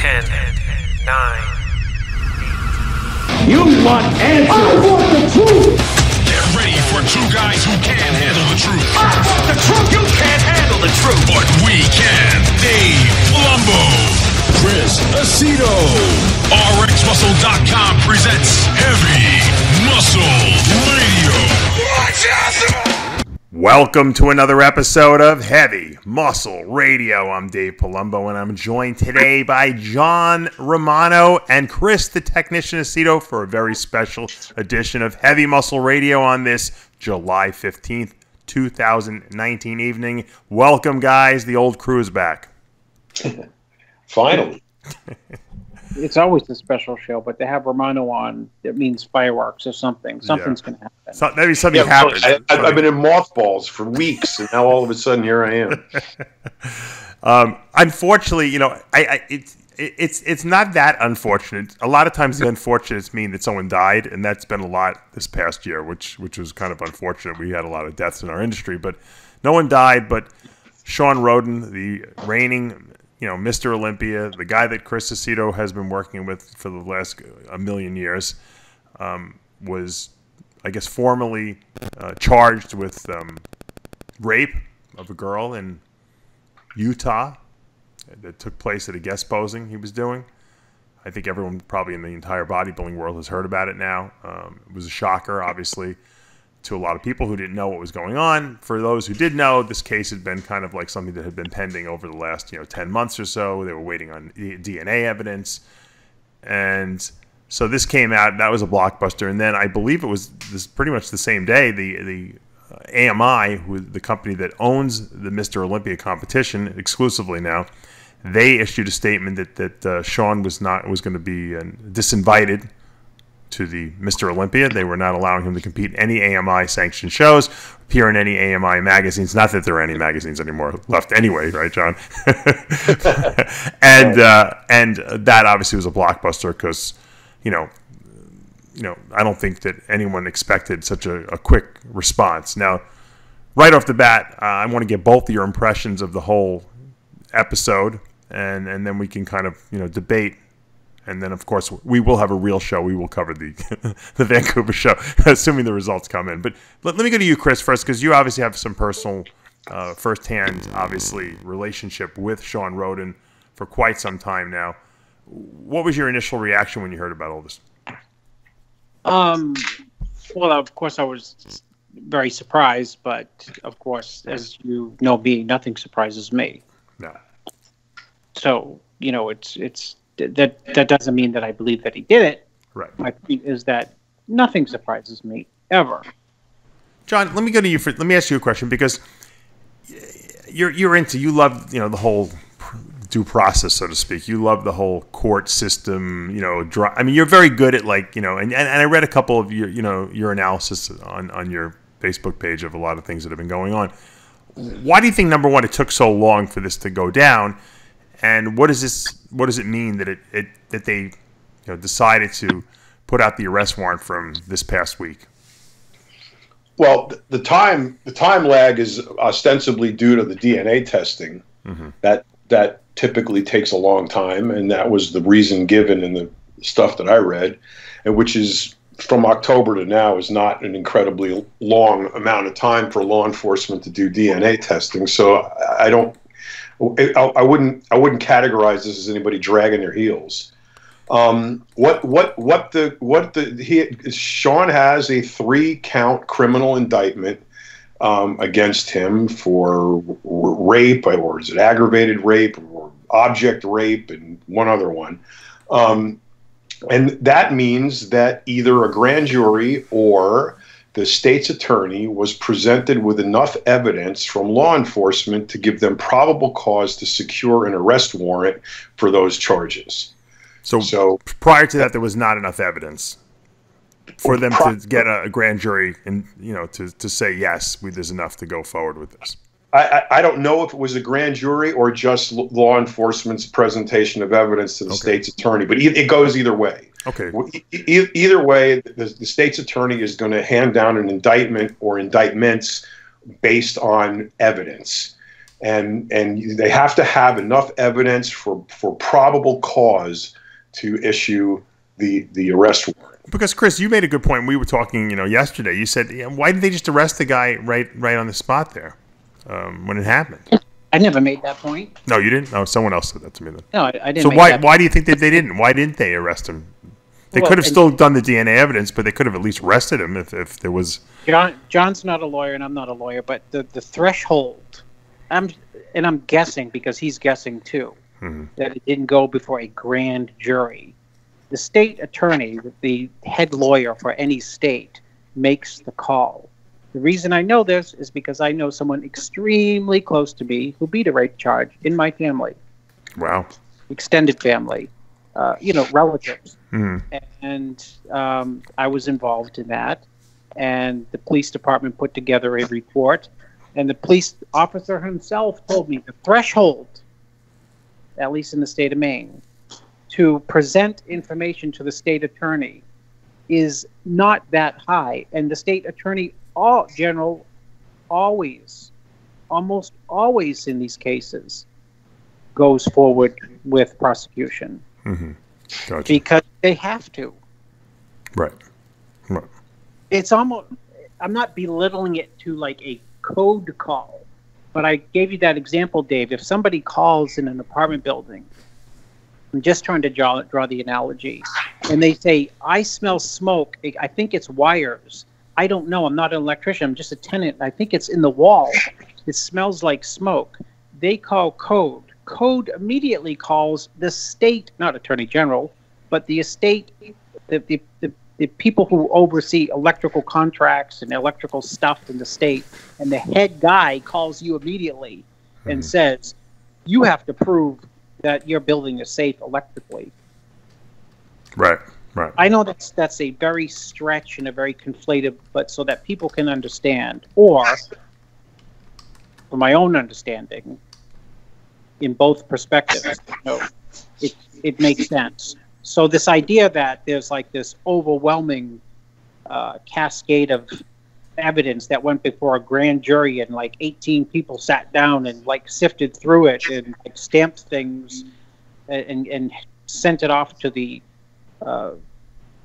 10, 9. You want answers? I want the truth! Get ready for two guys who can't handle the truth. I want the truth! You can't handle the truth! But we can. Dave Palumbo, Chris Aceto. RxMuscle.com presents Heavy Muscle Radio. Watch out! Welcome to another episode of Heavy Muscle Radio. I'm Dave Palumbo, and I'm joined today by John Romano and Chris, the technician Aceto, for a very special edition of Heavy Muscle Radio on this July 15th, 2019 evening. Welcome, guys. The old crew is back. Finally. It's always a special show, but to have Romano on, it means fireworks or something. Something's going to happen. So, maybe something happened. I've been in mothballs for weeks, and now all of a sudden here I am. Unfortunately, you know, it's not that unfortunate. A lot of times the unfortunates mean that someone died, and that's been a lot this past year, which was kind of unfortunate. We had a lot of deaths in our industry, but no one died. But Shawn Rhoden, the reigning, Mr. Olympia, the guy that Chris Aceto has been working with for the last a million years, was, I guess, formally charged with rape of a girl in Utah that took place at a guest posing he was doing. I think everyone probably in the entire bodybuilding world has heard about it now. It was a shocker, obviously, to a lot of people who didn't know what was going on. For those who did know, this case had been kind of like something that had been pending over the last 10 months or so. They were waiting on DNA evidence. And so this came out. That was a blockbuster. And then I believe it was pretty much the same day, the AMI, the company that owns the Mr. Olympia competition exclusively now, they issued a statement that Shawn was going to be disinvited to the Mr. Olympia. They were not allowing him to compete in any AMI sanctioned shows, appear in any AMI magazines. Not that there are any magazines anymore left anyway, right, John? and that obviously was a blockbuster because, I don't think that anyone expected such a quick response. Now, right off the bat, I want to get both of your impressions of the whole episode, and then we can kind of debate. And then, of course, we will have a real show. We will cover the the Vancouver show, assuming the results come in. But let me go to you, Chris, first, because you obviously have some personal, firsthand, obviously, relationship with Shawn Rhoden for quite some time now. What was your initial reaction when you heard about all this? Well, of course, I was very surprised. But, of course, as you know me, nothing surprises me. No. So, it's... That doesn't mean that I believe that he did it. Right. My point is that nothing surprises me ever. John, let me go to you. Let me ask you a question, because you love the whole due process, so to speak. You love the whole court system. I mean, you're very good at and I read a couple of your analysis on your Facebook page of a lot of things that have been going on. Why do you think, number one, it took so long for this to go down? And what does it mean that that they decided to put out the arrest warrant from this past week? Well, the time lag is ostensibly due to the DNA testing. Mm-hmm. That typically takes a long time, and that was the reason given in the stuff that I read, and which is from October to now is not an incredibly long amount of time for law enforcement to do DNA testing. So I wouldn't categorize this as anybody dragging their heels. Shawn has a 3-count criminal indictment against him for rape, or is it aggravated rape, or object rape, and one other one. And that means that either a grand jury or the state's attorney was presented with enough evidence from law enforcement to give them probable cause to secure an arrest warrant for those charges. So prior to that, there was not enough evidence for them to get a grand jury and to say yes, there's enough to go forward with this. I don't know if it was a grand jury or just law enforcement's presentation of evidence to the state's attorney, but it goes either way. Okay. Either way, the state's attorney is going to hand down an indictment or indictments based on evidence. and they have to have enough evidence for probable cause to issue the arrest warrant. Because Chris, you made a good point. We were talking, yesterday. You said, why didn't they just arrest the guy right on the spot there when it happened? I never made that point. No, you didn't. No, someone else said that to me then. No, I didn't. So make why that why do you think that they didn't? Why didn't they arrest him? They could have still done the DNA evidence, but they could have at least arrested him if there was. John's not a lawyer, and I'm not a lawyer, but the threshold. I'm guessing because he's guessing too that it didn't go before a grand jury. The state attorney, the head lawyer for any state, makes the call. The reason I know this is because I know someone extremely close to me who beat a rape charge in my family. Wow. Extended family, relatives. And I was involved in that. And the police department put together a report. And the police officer himself told me the threshold, at least in the state of Maine, to present information to the state attorney is not that high. And the state attorney general almost always in these cases goes forward with prosecution. Gotcha. Because they have to. Right. It's almost, I'm not belittling it to like a code call, but I gave you that example, Dave. If somebody calls in an apartment building, I'm just trying to draw the analogy, and they say, I smell smoke, I think it's wires. I don't know, I'm not an electrician, I'm just a tenant, I think it's in the wall. It smells like smoke. They call code. Code immediately calls the state, not attorney general, but the estate, the people who oversee electrical contracts and electrical stuff in the state, and the head guy calls you immediately and says, you have to prove that your building is safe electrically. Right. I know that's a very stretch and a very conflated, but so that people can understand, or from my own understanding, in both perspectives, it makes sense. So this idea that there's like this overwhelming cascade of evidence that went before a grand jury and like 18 people sat down and like sifted through it and like stamped things and sent it off to the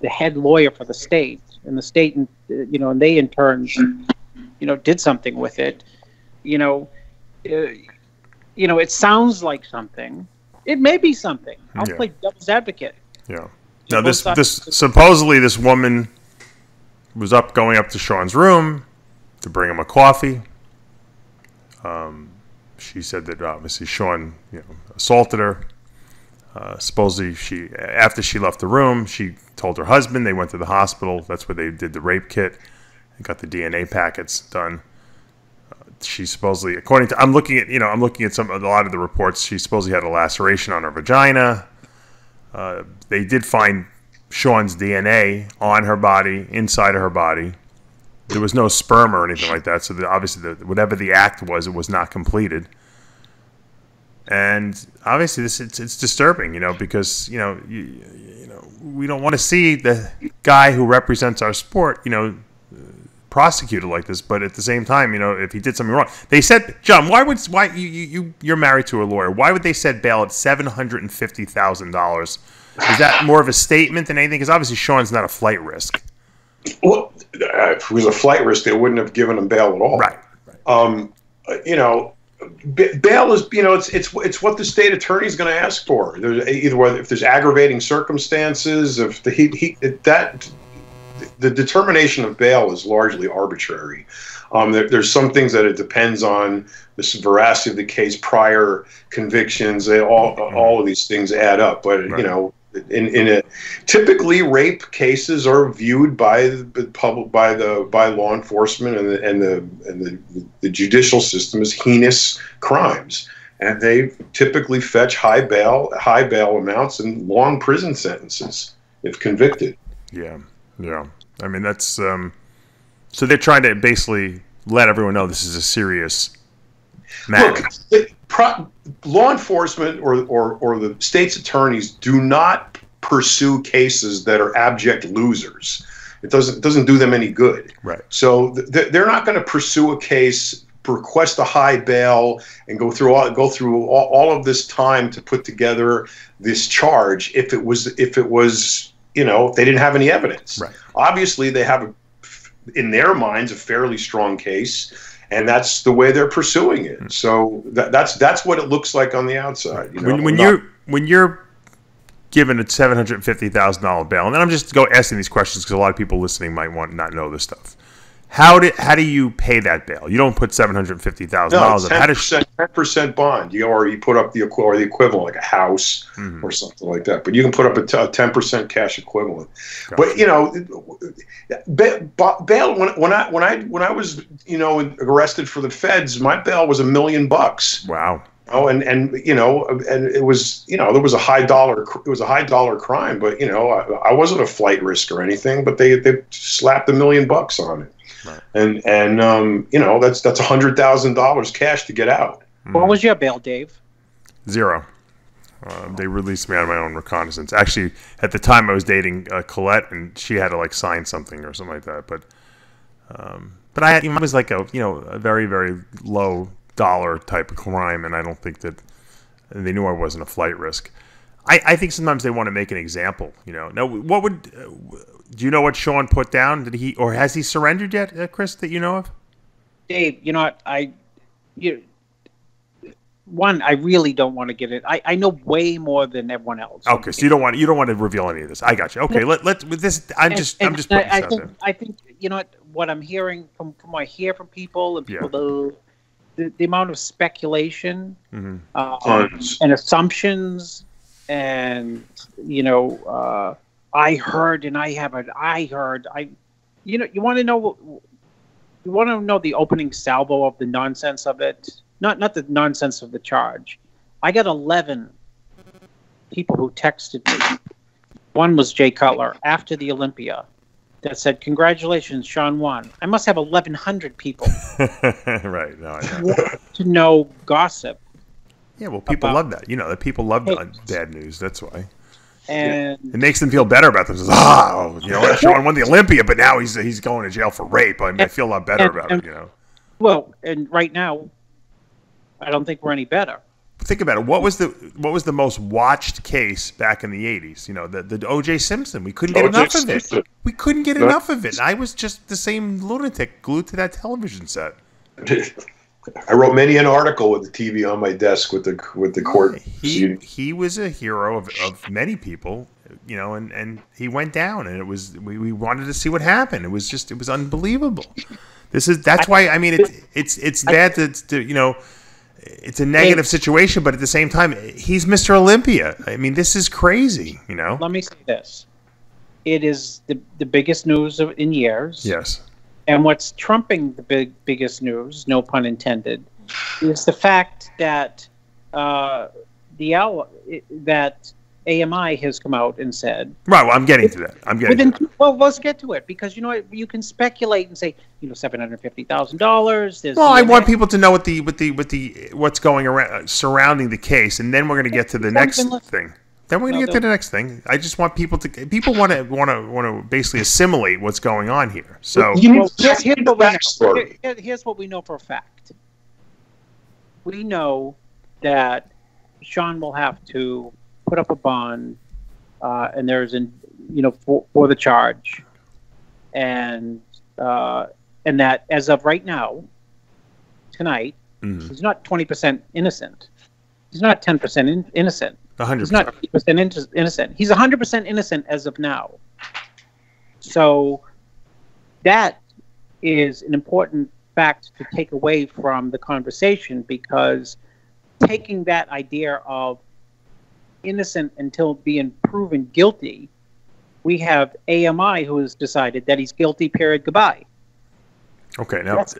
head lawyer for the state, and the state, and they in turn, did something with it. It sounds like something. It may be something. I'll play devil's advocate. Yeah. Now this supposedly this woman was going up to Shawn's room to bring him a coffee. She said that obviously Shawn, assaulted her. Supposedly after she left the room, she told her husband. They went to the hospital. That's where they did the rape kit and got the DNA packets done. She supposedly, according to, I'm looking at a lot of the reports. She supposedly had a laceration on her vagina. They did find Shawn's DNA on her body, inside of her body. There was no sperm or anything like that. So obviously, whatever the act was, it was not completed. And obviously, it's disturbing, because we don't want to see the guy who represents our sport, prosecuted like this. But at the same time, if he did something wrong, they said, John, why you're married to a lawyer? Why would they set bail at $750,000? Is that more of a statement than anything? Because obviously Shawn's not a flight risk. Well, if it was a flight risk, they wouldn't have given him bail at all. Right. Bail is, it's what the state attorney is going to ask for. There's if there's aggravating circumstances, if the determination of bail is largely arbitrary. There's some things that it depends on the veracity of the case, prior convictions. All of these things add up. But right. Typically rape cases are viewed by the public, by law enforcement and the judicial system as heinous crimes, and they typically fetch high bail amounts and long prison sentences if convicted. Yeah. I mean, that's so they're trying to basically let everyone know this is a serious matter. Look, law enforcement or the state's attorneys do not pursue cases that are abject losers. It doesn't do them any good. Right. So they're not going to pursue a case request a high bail and go through all of this time to put together this charge if it was if they didn't have any evidence. Right. Obviously, they have in their minds a fairly strong case, and that's the way they're pursuing it. So that's what it looks like on the outside. When you're given a $750,000 bail, and then I'm just asking these questions because a lot of people listening might not know this stuff. How do you pay that bail? You don't put $750,000. No, 10% bond. Or you put up the equivalent, like a house or something like that. But you can put up a 10% cash equivalent. Gotcha. But bail. When I was arrested for the feds, my bail was $1 million. Wow. Oh, and it was there was a high dollar crime, but I wasn't a flight risk or anything, but they slapped $1 million on it. Right. And that's $100,000 cash to get out. What was your bail, Dave? 0. They released me on my own reconnaissance. Actually, at the time I was dating Colette, and she had to sign something or something like that. But it was like a very, very low dollar type of crime, and I don't think that they knew I wasn't a flight risk. I think sometimes they want to make an example. Now, do you know what Shawn put down? Has he surrendered yet, Chris? That you know of? Dave, I really don't want to get it. I know way more than everyone else. Okay, so you don't want to reveal any of this. I got you. Okay, let's with this. I'm just putting this out there. I think what I'm hearing from what I hear from people and people the amount of speculation and assumptions and I heard and I haven't. You want to know the opening salvo of the nonsense of it, not the nonsense of the charge. I got 11 people who texted me. One was Jay Cutler after the Olympia that said, "Congratulations, Shawn won." I must have 1,100 people. Right. No, I know. To know gossip. Yeah, well, people love that. That people love bad news. That's why. And it makes them feel better about themselves. Shawn won the Olympia, but now he's going to jail for rape. I feel a lot better about it. Well, and right now, I don't think we're any better. Think about it. What was the most watched case back in the 80s? The O.J. Simpson. We couldn't get enough of it. We couldn't get enough of it. I was just the same lunatic glued to that television set. I wrote many an article with the TV on my desk with the court. He was a hero of many people, and he went down, and it was we wanted to see what happened. It was unbelievable. That's why it's bad to it's a negative situation, but at the same time he's Mr. Olympia. This is crazy. Let me say this: it is the biggest news in years. Yes. And what's trumping the biggest news, no pun intended, is the fact that that AMI has come out and said. Right. Well, I'm getting to that. Well, let's get to it because you can speculate and say $750,000. Well, I want people to know what's going around surrounding the case, and then we're going to get to the next thing. Then we're going to get to the next thing. I just want people want to basically assimilate what's going on here. So here's what we know for a fact. We know that Shawn will have to put up a bond, and there's for the charge, and that as of right now, tonight, he's not 20% innocent. He's not 10% innocent. 100%. He's not 80% innocent. He's 100% innocent as of now. So that is an important fact to take away from the conversation, because taking that idea of innocent until being proven guilty, we have AMI who has decided that he's guilty, period, goodbye. Okay, now let's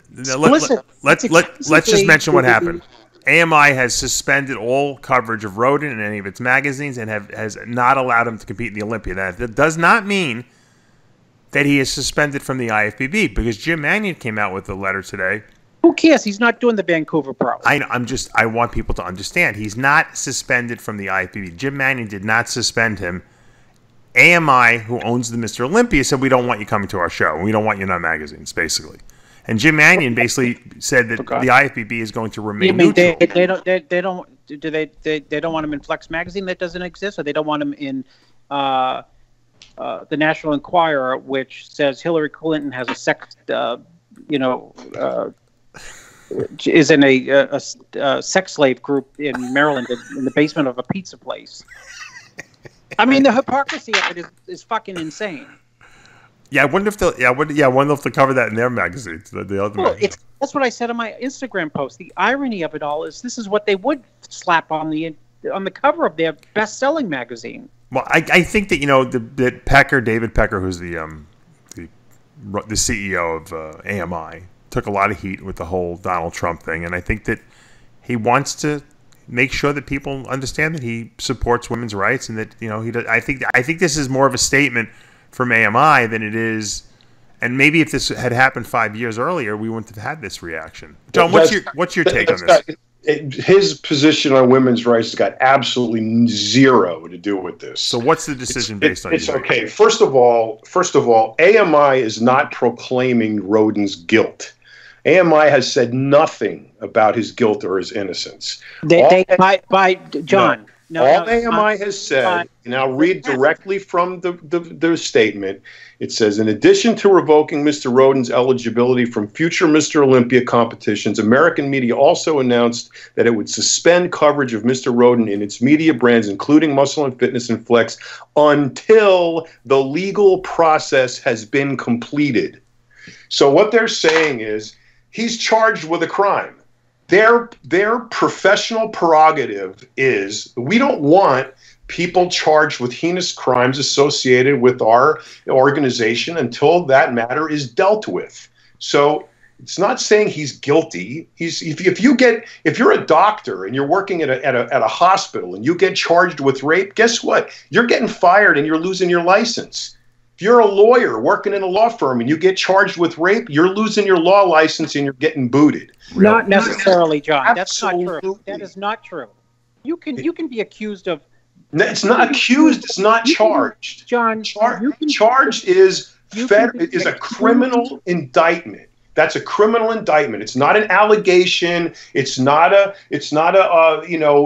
just mention what happened. AMI has suspended all coverage of Rhoden in any of its magazines and has not allowed him to compete in the Olympia. That does not mean that he is suspended from the IFBB, because Jim Mannion came out with a letter today. Who cares? He's not doing the Vancouver Pro. I want people to understand he's not suspended from the IFBB. Jim Mannion did not suspend him. AMI, who owns the Mr. Olympia, said we don't want you coming to our show. We don't want you in our magazines, basically. And Jim Mannion basically said that the IFBB is going to remain You mean neutral. they don't want him in Flex magazine that doesn't exist, or they don't want him in the National Enquirer, which says Hillary Clinton has a sex, is in a sex slave group in Maryland in the basement of a pizza place. I mean, the hypocrisy of it is fucking insane. Yeah, I wonder if they'll. I wonder if they'll cover that in their magazines. The other magazines. That's what I said on my Instagram post. The irony of it all is this is what they would slap on the cover of their best-selling magazine. Well, I think that that Pecker, David Pecker, who's the CEO of AMI, took a lot of heat with the whole Donald Trump thing, and I think that he wants to make sure that people understand that he supports women's rights, and that he does. I think this is more of a statement from AMI than it is, and maybe if this had happened 5 years earlier, we wouldn't have had this reaction. John, what's your take on this? His position on women's rights has got absolutely zero to do with this. So what's the decision based on? It's okay. First of all, AMI is not proclaiming Rhoden's guilt. AMI has said nothing about his guilt or his innocence. All AMI has said, and I'll read directly from the statement. It says, in addition to revoking Mr. Rhoden's eligibility from future Mr. Olympia competitions, American media also announced that it would suspend coverage of Mr. Rhoden in its media brands, including Muscle and Fitness and Flex, until the legal process has been completed. So what they're saying is he's charged with a crime. Their professional prerogative is we don't want people charged with heinous crimes associated with our organization until that matter is dealt with. So it's not saying he's guilty. If you're a doctor and you're working at a hospital and you get charged with rape, guess what? You're getting fired and you're losing your license. If you're a lawyer working in a law firm and you get charged with rape, you're losing your law license and you're getting booted. Not necessarily, John. Absolutely. That's not true. That is not true. You can be accused of. No, it's not accused. It's not charged. John, charged is a criminal indictment. That's a criminal indictment. It's not an allegation. It's not a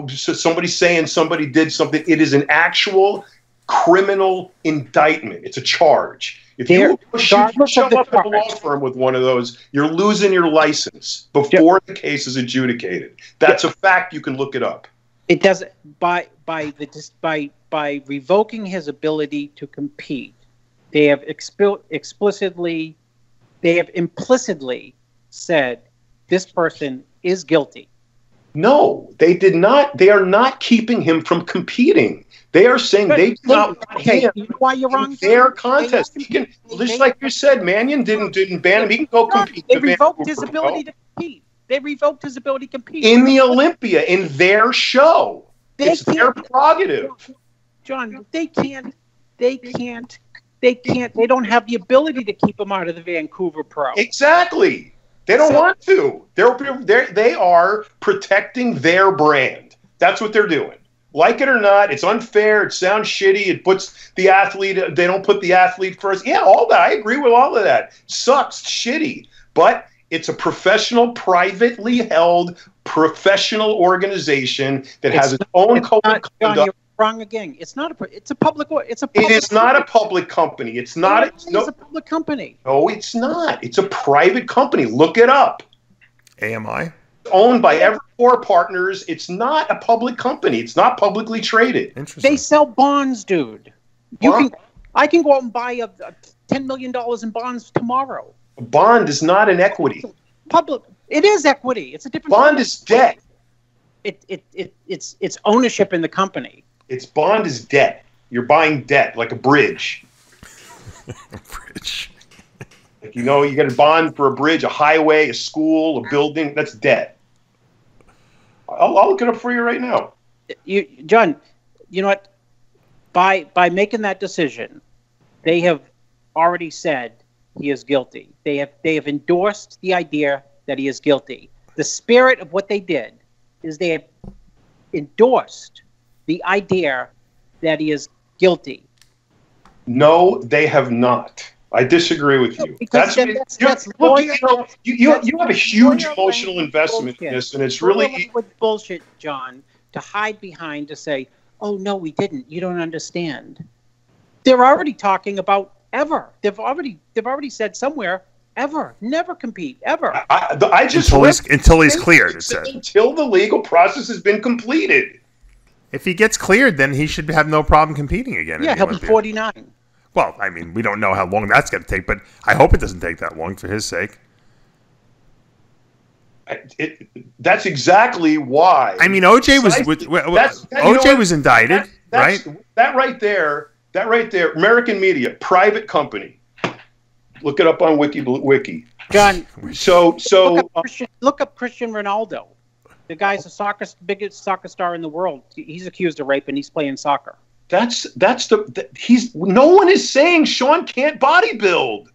somebody saying somebody did something. It is an actual criminal indictment. It's a charge. If you show up at a law firm with one of those, you're losing your license before the case is adjudicated. That's a fact. You can look it up. It doesn't by revoking his ability to compete. They have implicitly said this person is guilty. No, they did not. They are not keeping him from competing. They are saying they do not want him why you're wrong in their contest. He can, just like you said, Mannion didn't ban him. He can go compete. They revoked his ability to compete. They revoked his ability to compete in the Olympia in their show. It's their prerogative. John, they can't. They don't have the ability to keep him out of the Vancouver Pro. Exactly. They don't want to. They are protecting their brand. That's what they're doing. Like it or not, it's unfair. It sounds shitty. It puts the athlete. They don't put the athlete first. Yeah, all that. I agree with all of that. Sucks. Shitty. But it's a professional, privately held, professional organization that has its own code of conduct. John, you're wrong again. It's not a. It's a public. It's a. It is not a public company. It's not. It's a public company. No, it's not. It's a private company. Look it up. AMI. Owned by Evercore Partners. It's not a public company. It's not publicly traded. Interesting. They sell bonds, dude. I can go out and buy $10 million in bonds tomorrow. A bond is not an equity. It is equity. It's a different bond is debt. It's ownership in the company. Its bond is debt. You're buying debt like a bridge. A bridge. Like, you get a bond for a bridge, a highway, a school, a building. That's debt. I'll look it up for you right now. John, you know what? By making that decision, they have already said he is guilty. They have endorsed the idea that he is guilty. The spirit of what they did is they have endorsed the idea that he is guilty. No, they have not. I disagree with you. Because You have a huge emotional investment in this, and it's really with bullshit, John, to hide behind to say, "Oh no, we didn't. You don't understand." They're already talking about ever. They've already said somewhere ever, never compete ever. I just until he's cleared. It said until the legal process has been completed. If he gets cleared, then he should have no problem competing again. Yeah, he'll be 49. Well, I mean, we don't know how long that's going to take, but I hope it doesn't take that long for his sake. That's exactly why. I mean, OJ was indicted, right? That right there, American media, private company. Look it up on Wiki. John, so look up Cristiano Ronaldo. The guy's the biggest soccer star in the world. He's accused of rape and he's playing soccer. No one is saying Shawn can't bodybuild.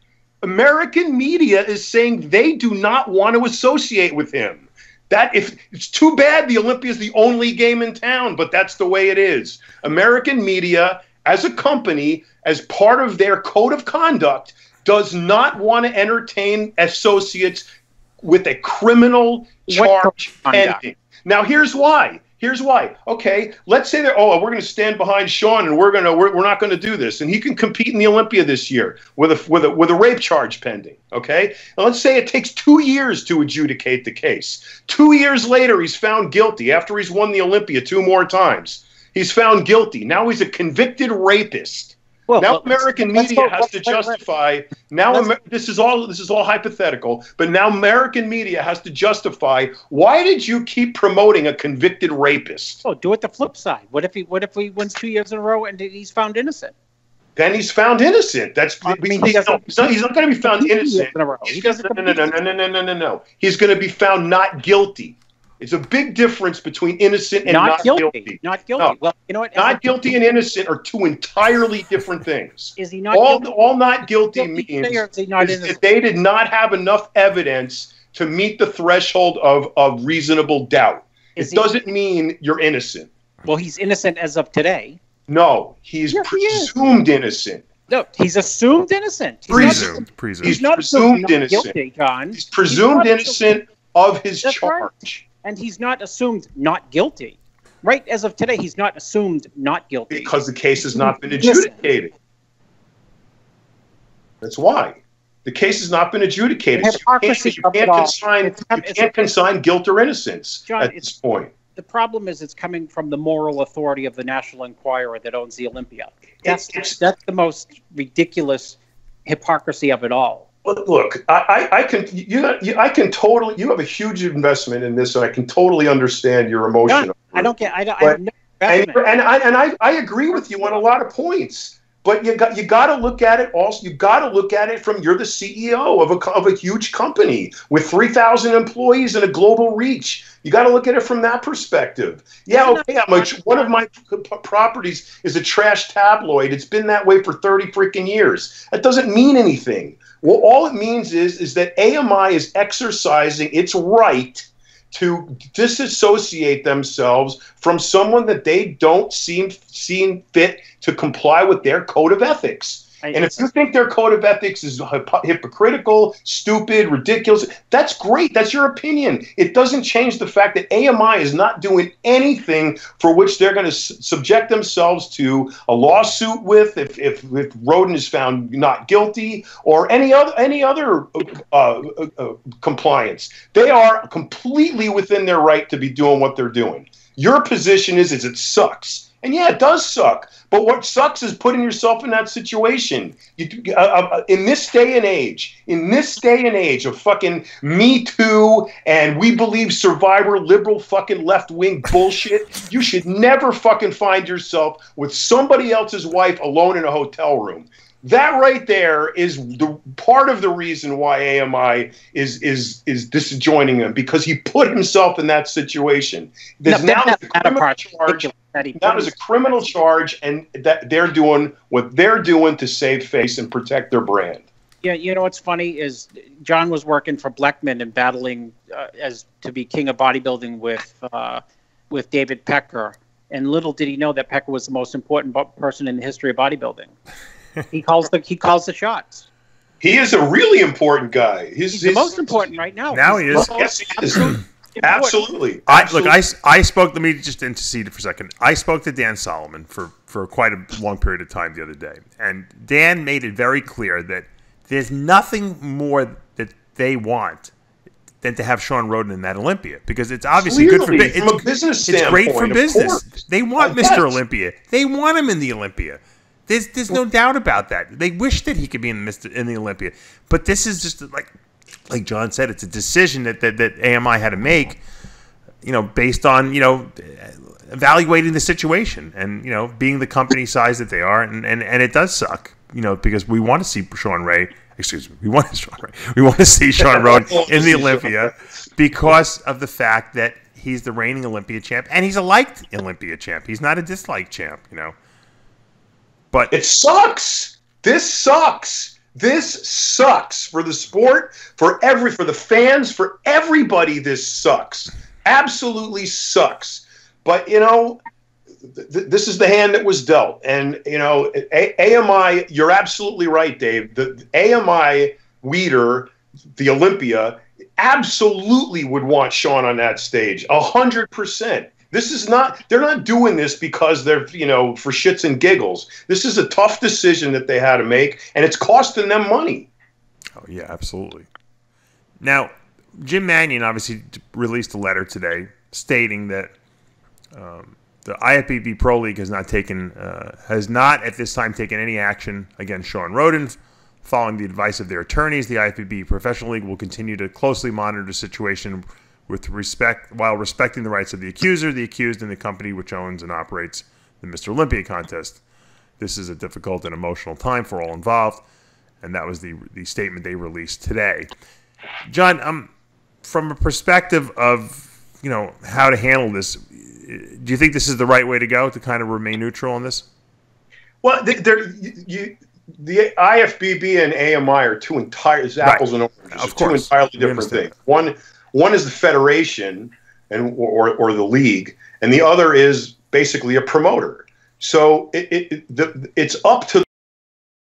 American media is saying they do not want to associate with him. It's too bad the Olympia is the only game in town, but that's the way it is. American media, as a company, as part of their code of conduct, does not want to entertain associates with a criminal charge pending. Now, here's why. Okay, let's say that we're going to stand behind Shawn and we're not going to do this, and he can compete in the Olympia this year with a rape charge pending. Okay, now let's say it takes 2 years to adjudicate the case. 2 years later, he's found guilty after he's won the Olympia 2 more times. He's found guilty. Now he's a convicted rapist. Now American media has to justify. This is all hypothetical, but now American media has to justify. Why did you keep promoting a convicted rapist? Oh, do it the flip side. What if he wins 2 years in a row and he's found innocent? Then he's found innocent. He's not going to be found innocent. No. He's going to be found not guilty. It's a big difference between innocent and not guilty. Not guilty. No. Well, you know what? Not guilty and innocent are two entirely different things. Is he not guilty? All not guilty means is that they did not have enough evidence to meet the threshold of reasonable doubt. It doesn't mean you're innocent. Well, he's innocent as of today. No, he's presumed innocent. No, he's assumed innocent. Presumed. He's not presumed innocent. Guilty, John. He's presumed innocent of his charge. Right. And he's not assumed not guilty. Right as of today, he's not assumed not guilty. Because the case has not been adjudicated. That's why. The case has not been adjudicated. You can't consign guilt or innocence at this point. The problem is it's coming from the moral authority of the National Enquirer that owns the Olympia. That's the most ridiculous hypocrisy of it all. Look, I can totally. You have a huge investment in this, and I can totally understand your emotion. No, I don't get. I have no investment. And I agree with you on a lot of points. But you got to look at it also. You got to look at it from you're the CEO of a huge company with 3,000 employees and a global reach. You got to look at it from that perspective. Yeah, okay. One of my properties is a trash tabloid. It's been that way for 30 freaking years. That doesn't mean anything. Well, all it means is that AMI is exercising its right to disassociate themselves from someone that they don't seem fit to comply with their code of ethics. And if you think their code of ethics is hypocritical, stupid, ridiculous, that's great. That's your opinion. It doesn't change the fact that AMI is not doing anything for which they're going to subject themselves to a lawsuit with if Rhoden is found not guilty or any other compliance. They are completely within their right to be doing what they're doing. Your position is it sucks. And yeah, it does suck. But what sucks is putting yourself in that situation. In this day and age of fucking Me Too and we believe Survivor liberal fucking left-wing bullshit, you should never fucking find yourself with somebody else's wife alone in a hotel room. That right there is the part of the reason why AMI is disjoining him, because he put himself in that situation. There's now a criminal charge. That is a criminal charge, and that they're doing what they're doing to save face and protect their brand. Yeah, you know what's funny is John was working for Bleckman and battling as to be king of bodybuilding with David Pecker, and little did he know that Pecker was the most important person in the history of bodybuilding. He calls the shots. He is a really important guy. He's the most important right now. Now he is. Yes, he is. Absolutely. I spoke. Let me just intercede for a second. I spoke to Dan Solomon for quite a long period of time the other day, and Dan made it very clear that there's nothing more that they want than to have Shawn Rhoden in that Olympia, because it's obviously good for business. From a business standpoint, it's great for business. Course. They want Mr. Olympia. They want him in the Olympia. There's no doubt about that. They wish that he could be in the Olympia, but this is just like John said, it's a decision that AMI had to make, based on evaluating the situation and being the company size that they are, and it does suck, because we want to see Shawn Ray. Excuse me, we want to see Shawn Rhoden in the Olympia because of the fact that he's the reigning Olympia champ and he's a liked Olympia champ. He's not a disliked champ, But it sucks. This sucks. This sucks for the sport, for the fans, for everybody. This sucks. Absolutely sucks. But this is the hand that was dealt. And AMI, you're absolutely right, Dave. The AMI leader, the Olympia, absolutely would want Shawn on that stage. 100%. This is not, they're not doing this because they're, for shits and giggles. This is a tough decision that they had to make, and it's costing them money. Oh, yeah, absolutely. Now, Jim Mannion obviously released a letter today stating that the IFBB Pro League has not at this time taken any action against Shawn Rhoden. Following the advice of their attorneys, the IFBB Professional League will continue to closely monitor the situation with respect, while respecting the rights of the accuser, the accused, and the company which owns and operates the Mr. Olympia contest. This is a difficult and emotional time for all involved, and that was the statement they released today. John, from a perspective of how to handle this, do you think this is the right way to go, to kind of remain neutral on this? Well, the IFBB and AMI are two apples and oranges. Of course. Two entirely different things. One is the federation or the league, and the other is basically a promoter. So it's up to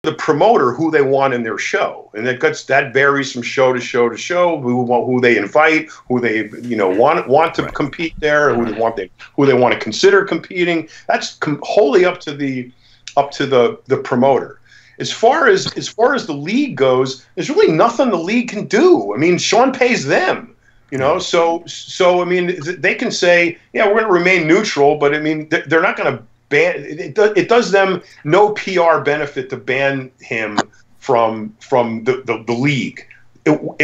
the promoter who they want in their show, and that varies from show to show to show. Who they invite, who they want to compete there, who they want to consider competing. That's wholly up to the promoter. As far as the league goes, there's really nothing the league can do. I mean, Shawn pays them. So I mean, they can say, yeah, we're going to remain neutral, but I mean, they're not going to ban. It does them no PR benefit to ban him from the league.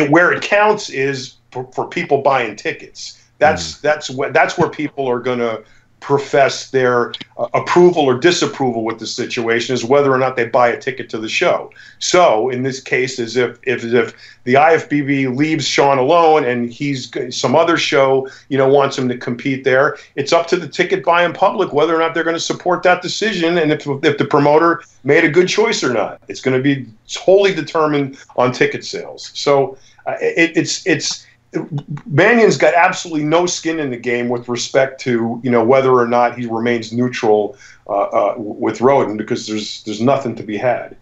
Where it counts is for people buying tickets. That's where people are going to profess their approval or disapproval with the situation, is whether or not they buy a ticket to the show. So in this case, is if the IFBB leaves Shawn alone and he's some other show wants him to compete there, it's up to the ticket buying public whether or not they're going to support that decision, and if the promoter made a good choice or not. It's going to be wholly determined on ticket sales. So Mannion's got absolutely no skin in the game with respect to whether or not he remains neutral with Rhoden, because there's nothing to be had.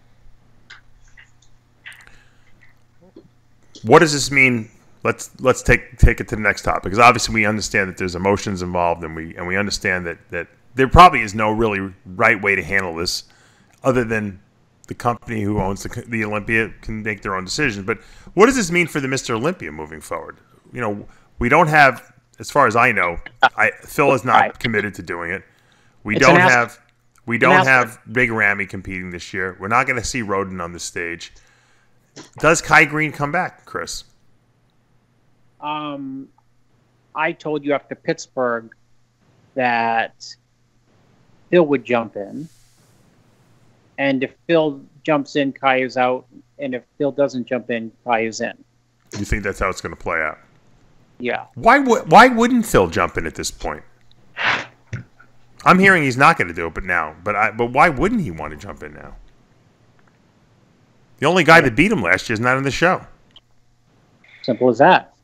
What does this mean? Let's take it to the next topic, because obviously we understand that there's emotions involved, and we understand that there probably is no really right way to handle this, other than the company who owns the Olympia can make their own decisions. But what does this mean for the Mr. Olympia moving forward? We don't have, as far as I know, Phil is not committed to doing it. We don't have Big Ramy competing this year. We're not going to see Rhoden on the stage. Does Kai Green come back, Chris? I told you after Pittsburgh that Phil would jump in. And if Phil jumps in, Kai is out. And if Phil doesn't jump in, Kai is in. You think that's how it's going to play out? Yeah. Why wouldn't Phil jump in at this point? I'm hearing he's not going to do it, but why wouldn't he want to jump in now? The only guy that beat him last year is not in the show. Simple as that.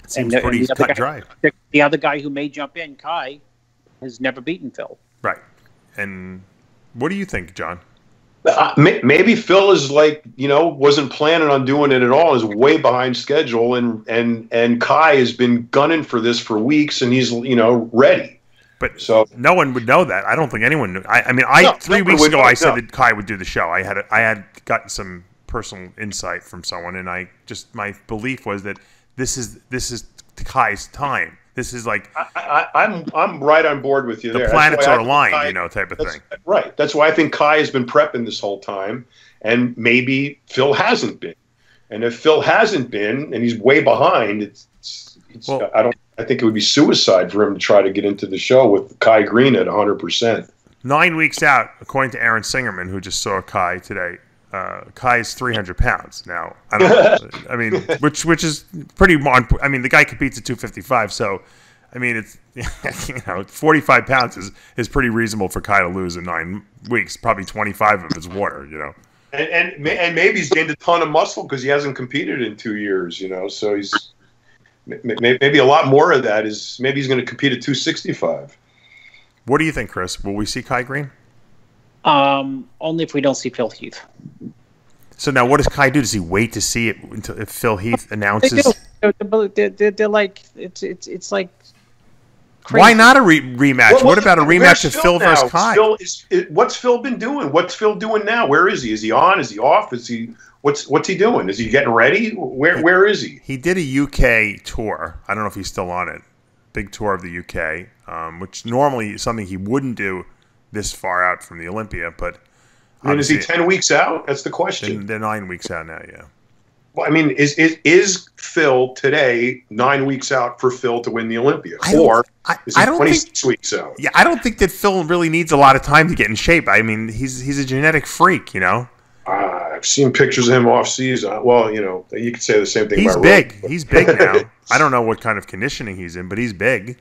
It seems pretty cut and dry. The other guy who may jump in, Kai, has never beaten Phil. Right. And what do you think, John? Maybe Phil is like, wasn't planning on doing it at all, is way behind schedule, and Kai has been gunning for this for weeks, and he's, ready. But so no one would know that. I don't think anyone knew. I mean, 3 weeks ago I said that Kai would do the show. I had gotten some personal insight from someone, and my belief was that this is Kai's time. This is like I'm right on board with you. The there. planets are aligned, type of thing. Right. That's why I think Kai has been prepping this whole time, and maybe Phil hasn't been. And if Phil hasn't been, and he's way behind, I think it would be suicide for him to try to get into the show with Kai Green at 100%. 9 weeks out, according to Aaron Singerman, who just saw Kai today. Kai is 300 pounds now. I don't know. I mean, which is pretty. I mean, the guy competes at 255, so I mean, it's 45 pounds is pretty reasonable for Kai to lose in 9 weeks. Probably 25 of it's water, And maybe he's gained a ton of muscle because he hasn't competed in 2 years, So he's maybe a lot more of that is maybe he's going to compete at 265. What do you think, Chris? Will we see Kai Green? Only if we don't see Phil Heath. So now, what does Kai do? Does he wait to see it until if Phil Heath announces? They're like it's like crazy. Why not a rematch? What about a rematch of Phil versus Kai? What's Phil been doing? What's Phil doing now? Where is he? Is he on? Is he off? Is he what's he doing? Is he getting ready? Where is he? He did a UK tour. I don't know if he's still on it. Big tour of the UK, which normally is something he wouldn't do this far out from the Olympia, but I mean, is he 10 weeks out? That's the question. They're 9 weeks out now, yeah. Well, I mean, is Phil today 9 weeks out for Phil to win the Olympia? Or is he 26 weeks out? Yeah, I don't think that Phil really needs a lot of time to get in shape. I mean, he's a genetic freak, I've seen pictures of him off season. Well, you could say the same thing he's about big. Rhoden, He's big now. I don't know what kind of conditioning he's in, but he's big.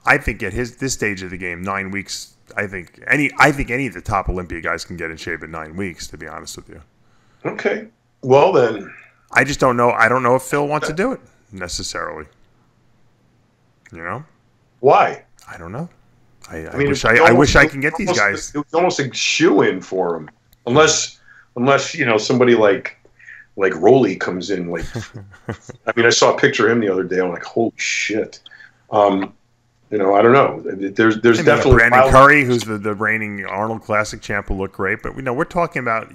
I think at this stage of the game, 9 weeks. I think any of the top Olympia guys can get in shape at 9 weeks. To be honest with you. Okay. Well then, I just don't know. I don't know if Phil wants to do it necessarily. Why? I don't know. I mean, wish I can get these guys. It was almost a shoe-in for him, unless somebody like Rolly comes in. Like, I mean, I saw a picture of him the other day. I'm like, holy shit. I don't know. There's definitely Brandon Curry, who's the reigning Arnold Classic champ, will look great. But we're talking about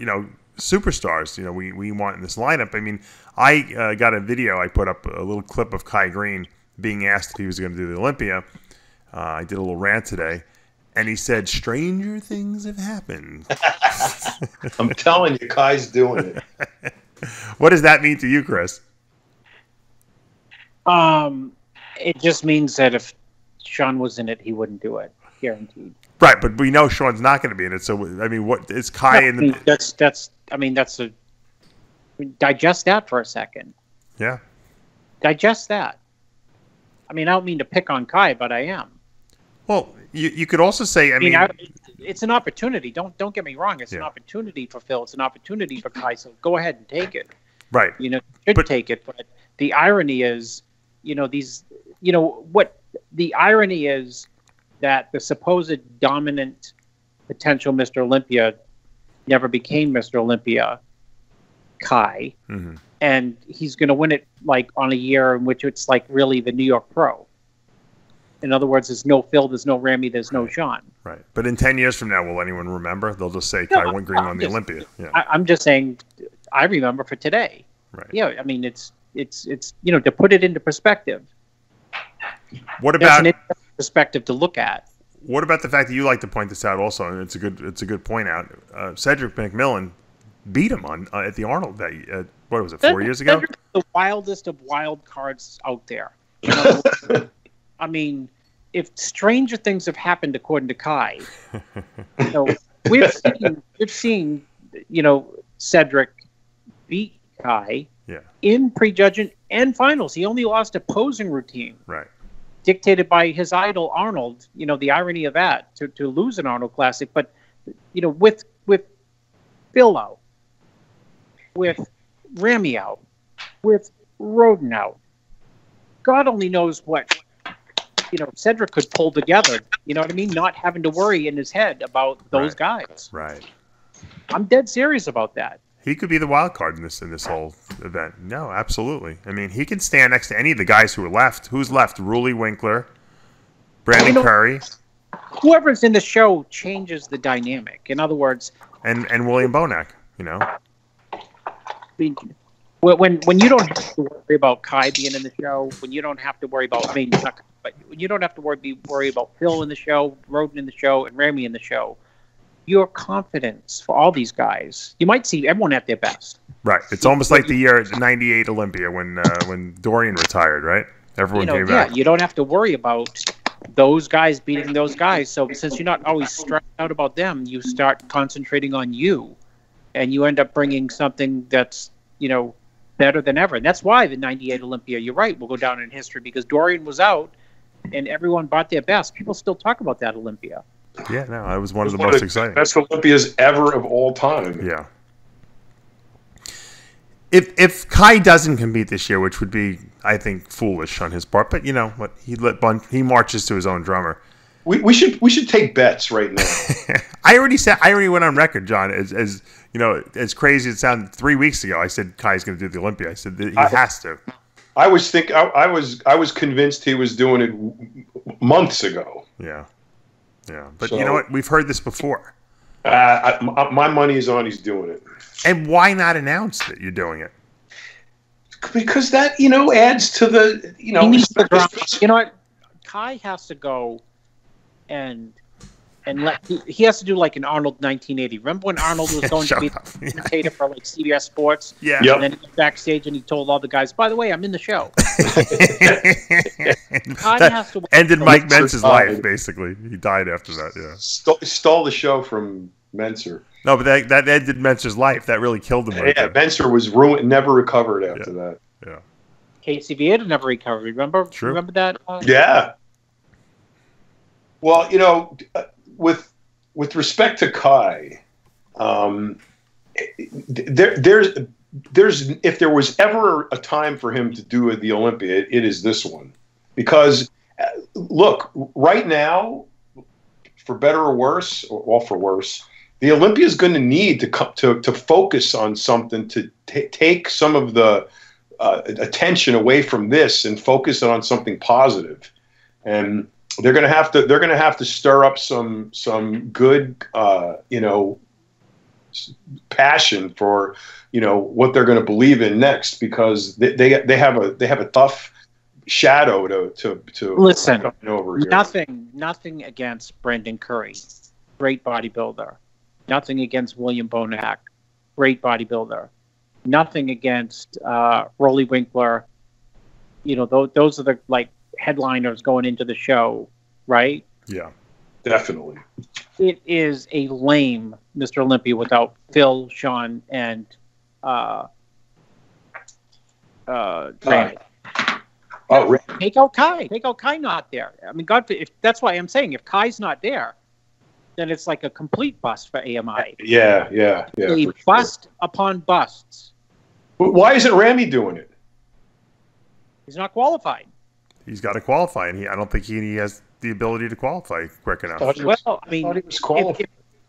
superstars. We want in this lineup. I mean, I got a video. I put up a little clip of Kai Green being asked if he was going to do the Olympia. I did a little rant today, and he said, "Stranger things have happened." I'm telling you, Kai's doing it. What does that mean to you, Chris? It just means that if Shawn was in it, he wouldn't do it, guaranteed. Right, but we know Shawn's not going to be in it. So I mean, what is Kai in the? Digest that for a second. Yeah. Digest that. I mean, I don't mean to pick on Kai, but I am. Well, you could also say, I mean, it's an opportunity. Don't get me wrong. It's an opportunity for Phil. It's an opportunity for Kai. So go ahead and take it. Right. Take it. But the irony is, what the irony is that the supposed dominant potential Mr. Olympia never became Mr. Olympia, Kai, and he's going to win it like on a year in which it's like really the New York Pro. In other words, there's no Phil, there's no Ramy, there's no Shawn. Right. But in 10 years from now, will anyone remember? They'll just say Kai Green won the Olympia. Yeah. I'm just saying, I remember for today. Right. Yeah, I mean, it's to put it into perspective. What about an interesting perspective to look at? What about the fact that you like to point this out also, and it's a good point out. Cedric McMillan beat him at the Arnold what was it, 4 years ago? Cedric's the wildest of wild cards out there. I mean, if stranger things have happened according to Kai, we've seen Cedric beat Kai in prejudgment and finals. He only lost a posing routine, right, dictated by his idol Arnold. The irony of that to lose an Arnold Classic, but with Phil out, with Ramy out, with Rhoden out, God only knows what Cedric could pull together. You know what I mean? Not having to worry in his head about those guys. Right. I'm dead serious about that. He could be the wild card in this whole event. No, absolutely. I mean, he can stand next to any of the guys who are left. Who's left? Ruley Winkler, Brandon Curry, whoever's in the show changes the dynamic. In other words, and William Bonac. You know, I mean, when you don't have to worry about Kai being in the show, when you don't have to worry about but when you don't have to worry about Phil in the show, Rhoden in the show, and Ramy in the show. Your confidence for all these guys, you might see everyone at their best. Right. It's almost like the year '98 Olympia when Dorian retired. Right. Everyone came back. Yeah, you don't have to worry about those guys beating those guys. So since you're not always stressed out about them, you start concentrating on you, and you end up bringing something that's better than ever. And that's why the '98 Olympia, you're right, will go down in history because Dorian was out, and everyone brought their best. People still talk about that Olympia. Yeah, no, it was one of the most exciting. Best Olympias ever of all time. Yeah. If Kai doesn't compete this year, which would be, I think, foolish on his part, but you know what, he marches to his own drummer. We should take bets right now. I already went on record, John, as you know, as crazy as it sounded 3 weeks ago. I said Kai's going to do the Olympia. I said that he has to. I was convinced he was doing it months ago. Yeah. Yeah, but you know what? We've heard this before. My money is on he's doing it. And why not announce that you're doing it? Because that, adds to the, He needs the drama. You know what? Kai has to go and he has to do like an Arnold 1980. Remember when Arnold was going to be the commentator for like CBS Sports? Yeah. Yep. And then he went backstage and he told all the guys, by the way, I'm in the show. Kai has to ended Mike Mentz's life, basically. He died after that, yeah. Stole the show from Mentzer. No, but that ended Mentzer's life. That really killed him. Yeah, Mentzer was ruined, never recovered after that. Yeah. Casey Vieira never recovered. Remember? True. Remember that? Yeah. Well, with respect to Kai, there's if there was ever a time for him to do the Olympia, it is this one, because look, right now, for better or worse, or for worse, the Olympia is going to need to focus on something to take some of the attention away from this and focus it on something positive, and they're going to have to stir up some good passion for what they're going to believe in next, because they have a tough shadow to listen over here. Nothing against Brandon Curry, great bodybuilder. Nothing against William Bonac, great bodybuilder. Nothing against Rowley Winkler. Those are the headliners going into the show, right? Yeah, definitely. It is a lame Mr. Olympia without Phil, Sean, and Randy. Take out Kai. Take out Kai not there. I mean, that's why I'm saying if Kai's not there, then it's like a complete bust for AMI. Yeah. A bust upon busts. But why isn't Ramy doing it? He's not qualified. He's got to qualify, and I don't think he has the ability to qualify quick enough. Well, I mean,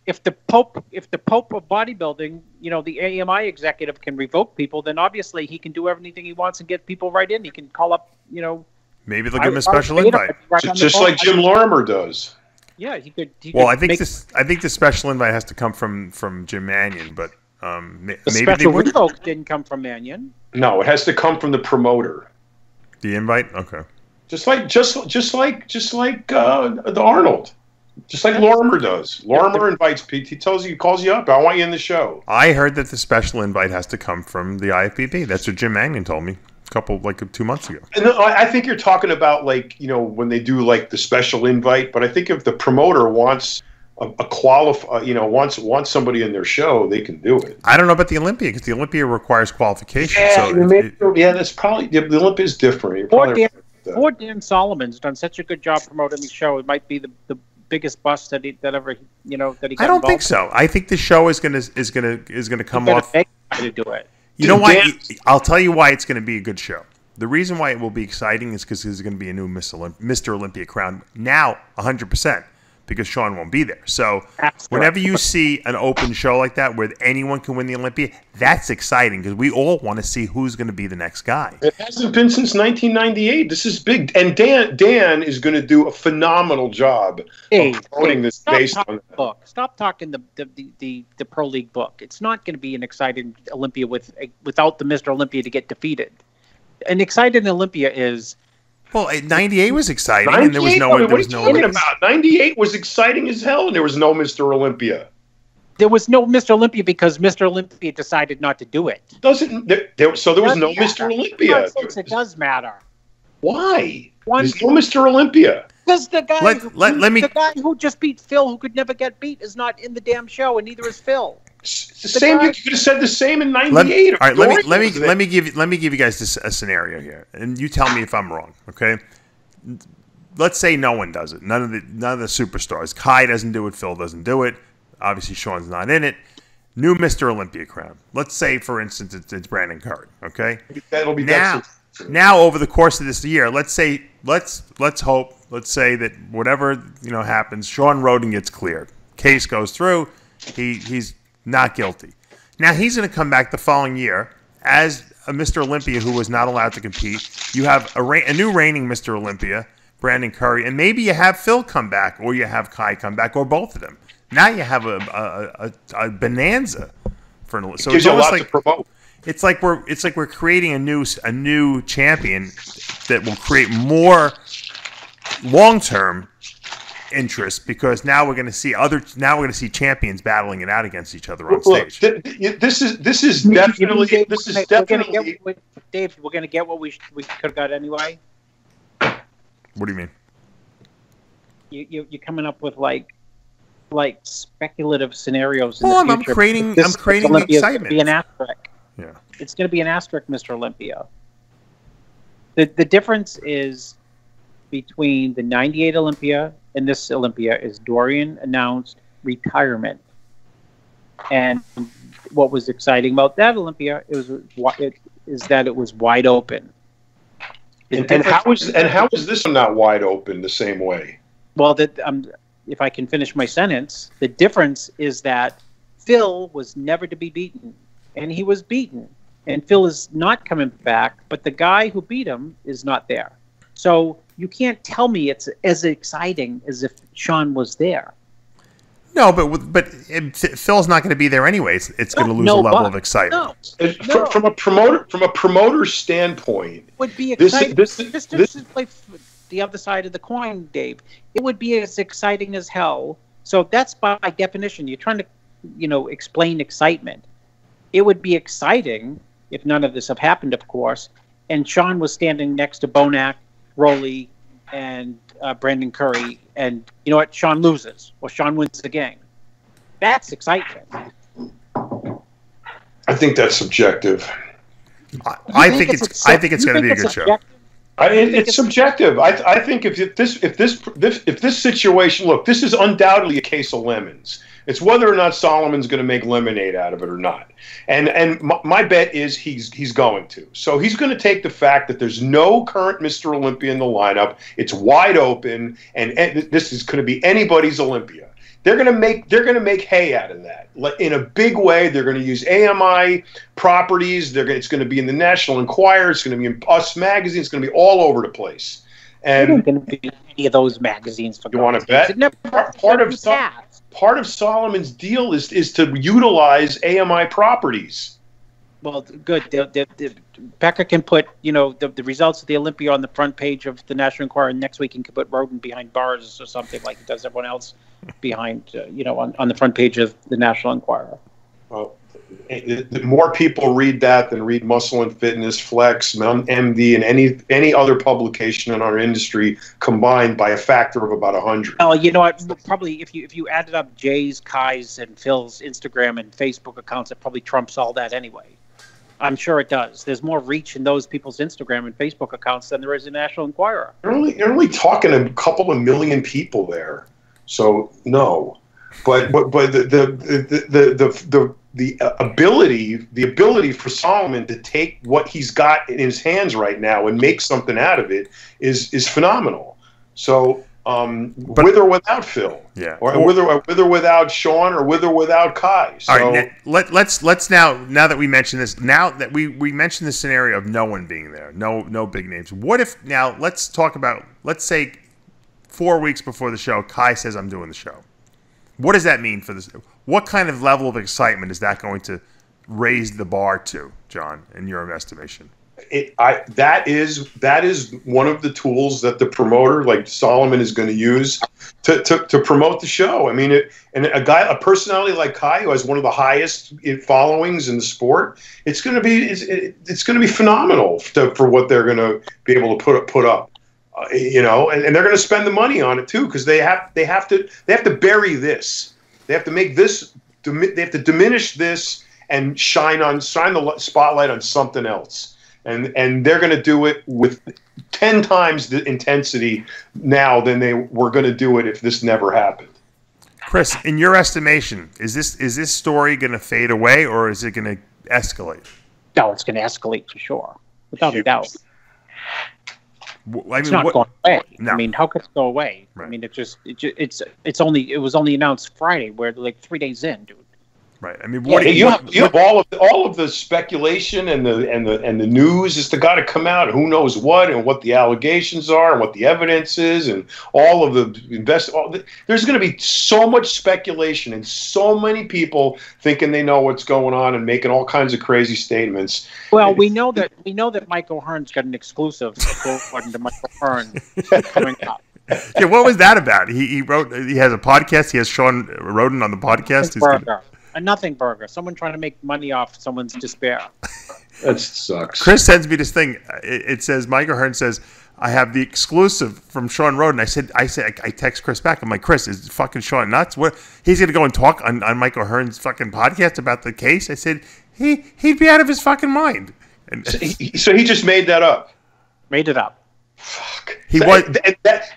if the Pope of bodybuilding, the AMI executive can revoke people, then obviously he can do everything he wants and get people right in. He can call up, maybe they'll give him a special invite, just like Jim Lorimer does. Yeah, he could. I think the special invite has to come from Jim Mannion, but maybe the special revoke didn't come from Mannion. No, it has to come from the promoter. The invite, okay. Just like the Arnold, just like Lorimer does. Lorimer invites Pete. He calls you up. I want you in the show. I heard that the special invite has to come from the IFBB. That's what Jim Mannion told me a couple 2 months ago. And I think you're talking about when they do the special invite. But I think if the promoter wants wants somebody in their show, they can do it. I don't know about the Olympia, because the Olympia requires qualification. Yeah, that's probably the Olympia is different. Or Dan Solomon's done such a good job promoting the show. It might be the biggest bust that ever that he got I don't think so. I think the show is gonna come off. To do it. You know why? I'll tell you why it's going to be a good show. The reason why it will be exciting is because there's going to be a new Mr. Olympia crown now, 100%. because Shawn won't be there. So That's whenever correct. you see an open show like that where anyone can win the Olympia, that's exciting because we all want to see who's going to be the next guy. It hasn't been since 1998. This is big. And Dan is going to do a phenomenal job of promoting this based on that. Book. Stop talking the Pro League book. It's not going to be an exciting Olympia without the Mr. Olympia to get defeated. An exciting Olympia is... Well, 98 was exciting, and there was no. What are you no talking about? 98 was exciting as hell, and there was no Mr. Olympia. There was no Mr. Olympia because Mr. Olympia decided not to do it. So there was no Mr. Olympia. It does matter. Why? There's no Mr. Olympia. Because the guy, the guy who just beat Phil, who could never get beat, is not in the damn show, and neither is Phil. It's the same. You could have said the same in '98. All right, let me give you guys a scenario here, and you tell me if I'm wrong. Okay, let's say no one does it. None of the superstars. Kai doesn't do it. Phil doesn't do it. Obviously, Shawn's not in it. New Mr. Olympia crown. Let's say, for instance, it's Brandon Curry. Okay, that'll be now over the course of this year. Let's say let's say that whatever happens, Shawn Rhoden gets cleared. Case goes through. He's not guilty. Now he's going to come back the following year as a Mr. Olympia who was not allowed to compete. You have a new reigning Mr. Olympia, Brandon Curry, and maybe you have Phil come back, or you have Kai come back, or both of them. Now you have a bonanza for an. So gives you a lot to promote. It's like we're creating a new champion that will create more long-term interest, because now we're going to see champions battling it out against each other on stage. This is definitely Dave. We're going to get what we could have got anyway. What do you mean? You're coming up with like speculative scenarios. Well, in the I'm future. creating Olympia's excitement. Gonna be an asterisk. Yeah, it's going to be an asterisk, Mr. Olympia. The difference is between the '98 Olympia and this Olympia is Dorian announced retirement, and what was exciting about that Olympia is that it was wide open. And how is this one not wide open the same way? Well, if I can finish my sentence, the difference is that Phil was never to be beaten, and he was beaten, and Phil is not coming back, but the guy who beat him is not there. So you can't tell me it's as exciting as if Shawn was there. No, but Phil's not going to be there anyways. It's going to lose a level of excitement. From a promoter standpoint, it would be exciting. This is like the other side of the coin, Dave. It would be as exciting as hell. So that's by definition. You're trying to, explain excitement. It would be exciting if none of this have happened, of course, and Shawn was standing next to Bonac, Roley, and Brandon Curry, and you know what? Shawn loses, or Shawn wins the game. That's excitement. I think that's subjective. I think it's going to be a good show. It's subjective. I think if this situation, look, this is undoubtedly a case of lemons. It's whether or not Solomon's going to make lemonade out of it or not. And my bet is he's going to. So he's going to take the fact that there's no current Mr. Olympia in the lineup. It's wide open, and this is going to be anybody's Olympia. They're going to make hay out of that in a big way. They're going to use AMI properties. It's going to be in the National Enquirer. It's going to be in Us magazine. It's going to be all over the place. And it's going to be any of those magazines. For you want to bet? Part of Solomon's deal is to utilize AMI properties. Well, good. Becker can put the results of the Olympia on the front page of the National Enquirer, and next week he can put Rhoden behind bars or something like he does everyone else behind on the front page of the National Enquirer. Well, more people read that than read Muscle and Fitness, Flex, MD, and any other publication in our industry combined by a factor of about 100. Oh, you know what? Probably if you added up Jay's, Kai's, and Phil's Instagram and Facebook accounts, it probably trumps all that anyway. I'm sure it does. There's more reach in those people's Instagram and Facebook accounts than there is in National Enquirer. You're only talking a couple of million people there, so no. But the ability for Solomon to take what he's got in his hands right now and make something out of it is phenomenal. So with or without Phil. Yeah. Or with or without Shawn, or with or without Kai. So, all right, let's now that we mentioned this, now that we mentioned the scenario of no one being there, no big names. What if now let's talk about, let's say 4 weeks before the show, Kai says, I'm doing the show. What does that mean for this? What kind of level of excitement is that going to raise the bar to, John, in your estimation? That is one of the tools that the promoter, like Solomon, is going to use to promote the show. I mean, a personality like Kai, who has one of the highest followings in the sport, it's going to be phenomenal for what they're going to be able to put up. And they're going to spend the money on it too, because they have to bury this. They have to make this. They have to diminish this and shine the spotlight on something else. And they're going to do it with 10 times the intensity now than they were going to do it if this never happened. Chris, in your estimation, is this story going to fade away, or is it going to escalate? No, it's going to escalate for sure, without a doubt. I mean, it's not going away. No. I mean, how could it go away? Right. I mean, it was only announced Friday. We're like 3 days in, dude. Right. I mean, you have all of the speculation and the news is got to come out. Who knows what and what the allegations are and what the evidence is and all of the there's going to be so much speculation and so many people thinking they know what's going on and making all kinds of crazy statements. Well, we know that Mike O'Hearn's got an exclusive according to Mike O'Hearn coming up. Yeah, what was that about? He has a podcast. He has Shawn Rhoden on the podcast. A nothing burger. Someone trying to make money off someone's despair. That sucks. Chris sends me this thing. It says, Mike O'Hearn says, I have the exclusive from Shawn Rhoden. I text Chris back. I'm like, Chris, is fucking Shawn nuts? What? He's going to go and talk on Mike O'Hearn's fucking podcast about the case? I said, he'd be out of his fucking mind. And so he just made that up. Made it up. Fuck.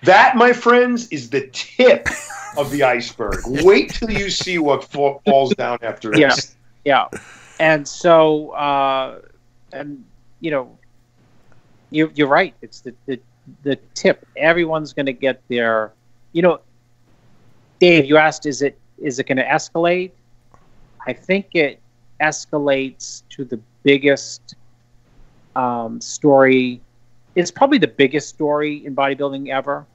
That, my friends, is the tip of the iceberg. Wait till you see what falls down after this. Yeah. And so, you're right. It's the tip. Everyone's going to get their, Dave, you asked, is it going to escalate? I think it escalates to the biggest story. It's probably the biggest story in bodybuilding ever.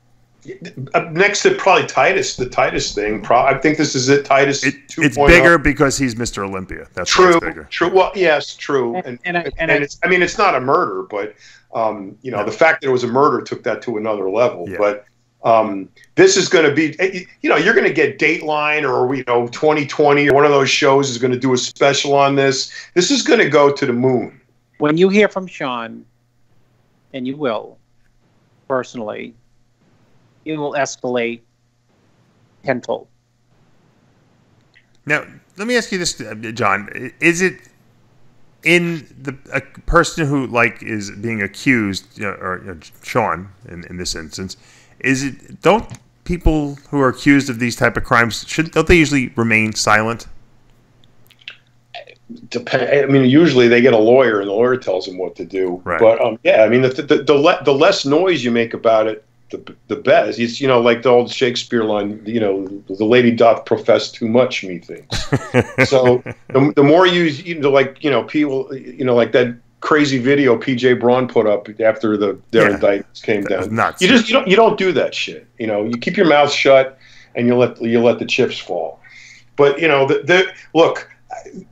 Next to probably Titus, the Titus thing. I think this is it. Titus 2.0. It's bigger because he's Mr. Olympia. That's true. Bigger. True. Well, yes, true. And it's. I mean, it's not a murder, but the fact that it was a murder took that to another level. Yeah. But this is going to be. You're going to get Dateline or 2020 or one of those shows is going to do a special on this. This is going to go to the moon. When you hear from Shawn, and you will, personally, it will escalate tenfold. Now, let me ask you this, John. Is it in a person who is being accused, or Shawn in this instance? Don't people who are accused of these type of crimes don't they usually remain silent? I mean, usually they get a lawyer, and the lawyer tells them what to do. Right. But I mean, the less noise you make about it, the best. It's like the old Shakespeare line. The lady doth profess too much, methinks. So the more people, like that crazy video PJ Braun put up after their indictments came down. Nuts. You don't do that shit. You keep your mouth shut and you let the chips fall. But look.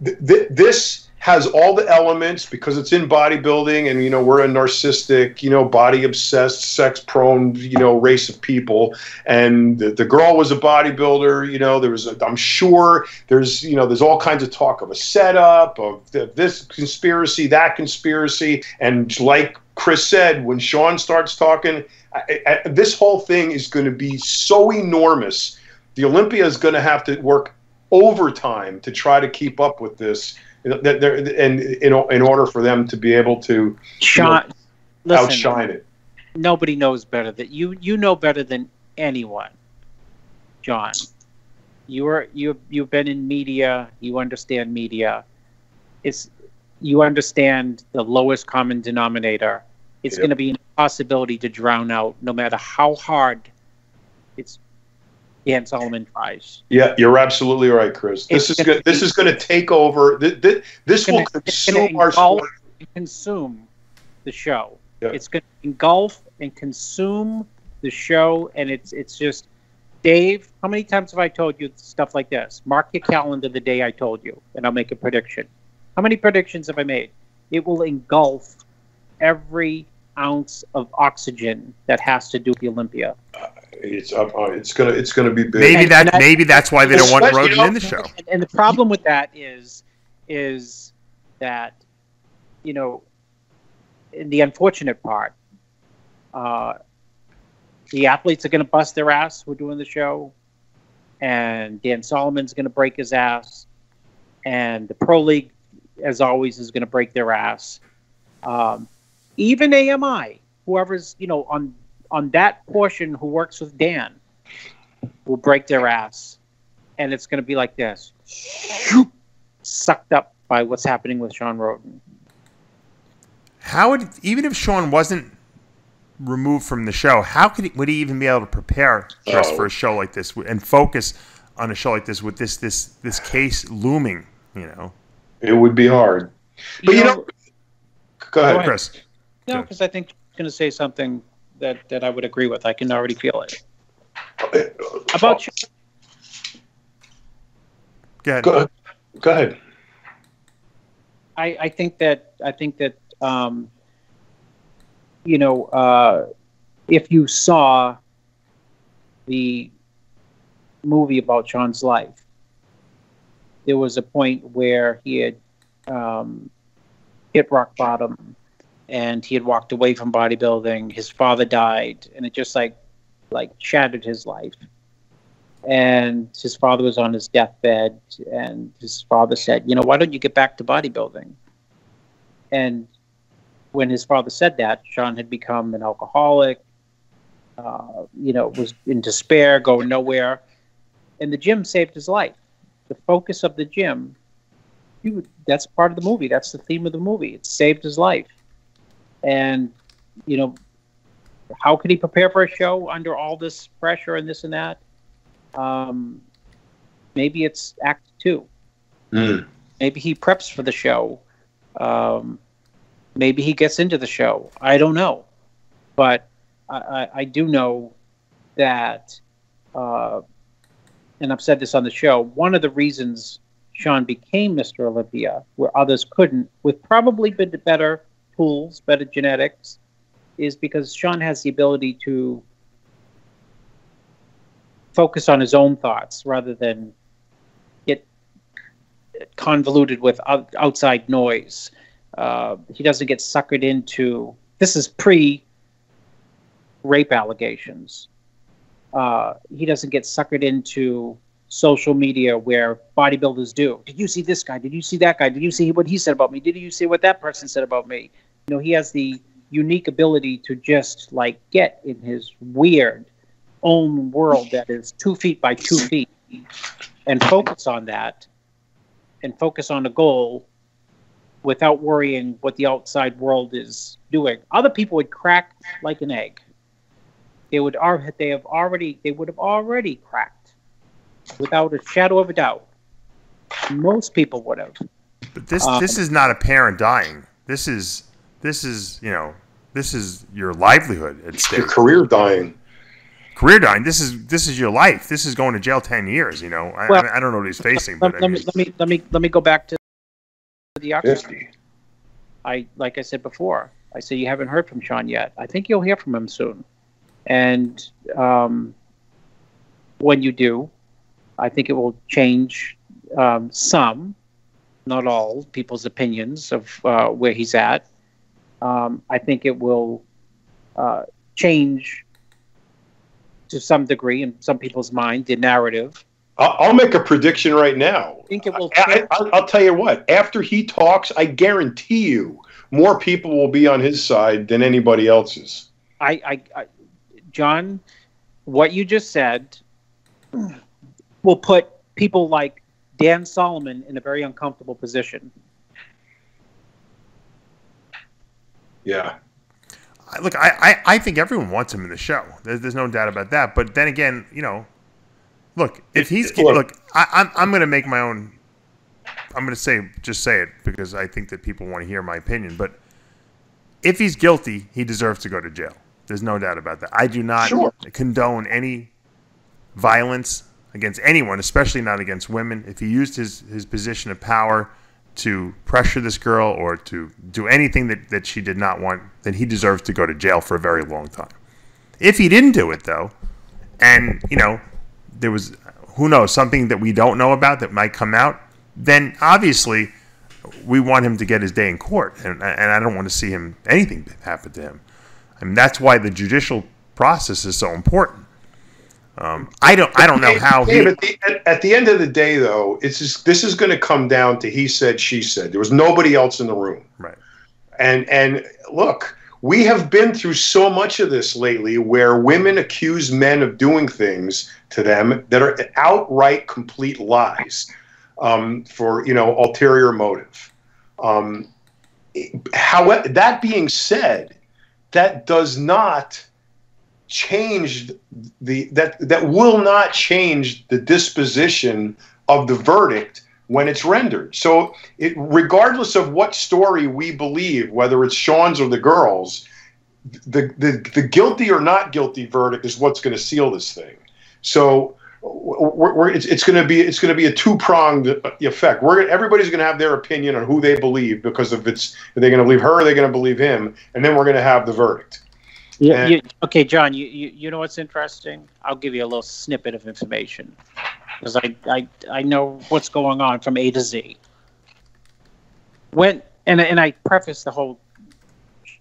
This has all the elements because it's in bodybuilding, and we're a narcissistic, body obsessed, sex prone, race of people. And the girl was a bodybuilder. I'm sure there's all kinds of talk of a setup of this conspiracy, that conspiracy, and like Chris said, when Shawn starts talking, this whole thing is going to be so enormous. The Olympia is going to have to work overtime to try to keep up with this, and in order for them to be able to outshine it. Nobody knows better that you know better than anyone, John. You've been in media. You understand media. You understand the lowest common denominator. It's going to be an impossibility to drown out, no matter how hard It's Dan Solomon tries. Yeah, you're absolutely right, Chris. This is good. This is going to take over. This will consume our sport. Consume the show. Yeah. It's going to engulf and consume the show, and it's just, Dave, how many times have I told you stuff like this? Mark your calendar the day I told you, and I'll make a prediction. How many predictions have I made? It will engulf every ounce of oxygen that has to do with the Olympia. It's gonna be big. Maybe that's why they don't want Rhoden in the show. And the problem with that is that, you know, in the unfortunate part, the athletes are going to bust their ass who are doing the show, and Dan Solomon's going to break his ass, and the Pro League, as always, is going to break their ass. Even AMI, whoever's, you know, on that portion who works with Dan, will break their ass, and it's going to be like this, sucked up by what's happening with Shawn Rhoden. Even if Shawn wasn't removed from the show, would he even be able to prepare for a show like this and focus on a show like this with this case looming? You know, it would be hard. But you know, go ahead, Chris. No, because I think he's going to say something that I would agree with. I can already feel it. About Go ahead. I think that you know, if you saw the movie about Shawn's life, there was a point where he had hit rock bottom, and he had walked away from bodybuilding. His father died, and it just like shattered his life. And his father was on his deathbed, and his father said, you know, why don't you get back to bodybuilding? And when his father said that, Shawn had become an alcoholic, you know, was in despair, going nowhere. And the gym saved his life. The focus of the gym, that's part of the movie. That's the theme of the movie. It saved his life. And, you know, how could he prepare for a show under all this pressure and this and that? Maybe it's Act 2. Maybe he preps for the show. Maybe he gets into the show. I don't know. But I do know that, and I've said this on the show, one of the reasons Shawn became Mr. Olympia, where others couldn't, with probably better tools, better genetics, is because Shawn has the ability to focus on his own thoughts rather than get convoluted with outside noise. He doesn't get suckered into, this is pre-rape allegations. He doesn't get suckered into social media where bodybuilders do. Did you see this guy? Did you see that guy? Did you see what he said about me? Did you see what that person said about me? You know, he has the unique ability to just like get in his weird own world that is 2 feet by 2 feet and focus on that and focus on a goal without worrying what the outside world is doing. Other people would crack like an egg. They would have already cracked without a shadow of a doubt. Most people would have. But this is not a parent dying. This is you know, this is your livelihood at stake. Your career dying. Career dying. This is your life. This is going to jail 10 years. You know, I don't know what he's facing. But let me go back to the oxygen. 50. Like I said before, I said you haven't heard from Shawn yet. I think you'll hear from him soon. And when you do, I think it will change some, not all, people's opinions of where he's at. I think it will change to some degree in some people's mind the narrative. I'll make a prediction right now. I think it will. I'll tell you what. After he talks, I guarantee you more people will be on his side than anybody else's. John, what you just said will put people like Dan Solomon in a very uncomfortable position. Yeah. look, I think everyone wants him in the show. There's no doubt about that. But then again, look, if he's I'm going to make my own. I'm going to just say it because I think that people want to hear my opinion. But if he's guilty, he deserves to go to jail. There's no doubt about that. I do not condone any violence against anyone, especially not against women. If he used his position of power to pressure this girl or to do anything that she did not want, then he deserves to go to jail for a very long time. If he didn't do it, though, and, there was, who knows, something that we don't know about that might come out, then obviously we want him to get his day in court, and I don't want to see anything happen to him. I mean, that's why the judicial process is so important. I don't know how. At the end of the day, though, this is going to come down to he said, she said. There was nobody else in the room, right? And look, we have been through so much of this lately, where women accuse men of doing things to them that are outright complete lies, for ulterior motive. However, that being said, that does not change that will not change the disposition of the verdict when it's rendered. So regardless of what story we believe, whether it's Shawn's or the girls, the guilty or not guilty verdict is what's going to seal this thing. So it's going to be a two-pronged effect. Everybody's going to have their opinion on who they believe, because if they're going to believe her, or they're going to believe him, and then we're going to have the verdict. Yeah. Okay, John. You know what's interesting? I'll give you a little snippet of information, because I know what's going on from A to Z. And I preface the whole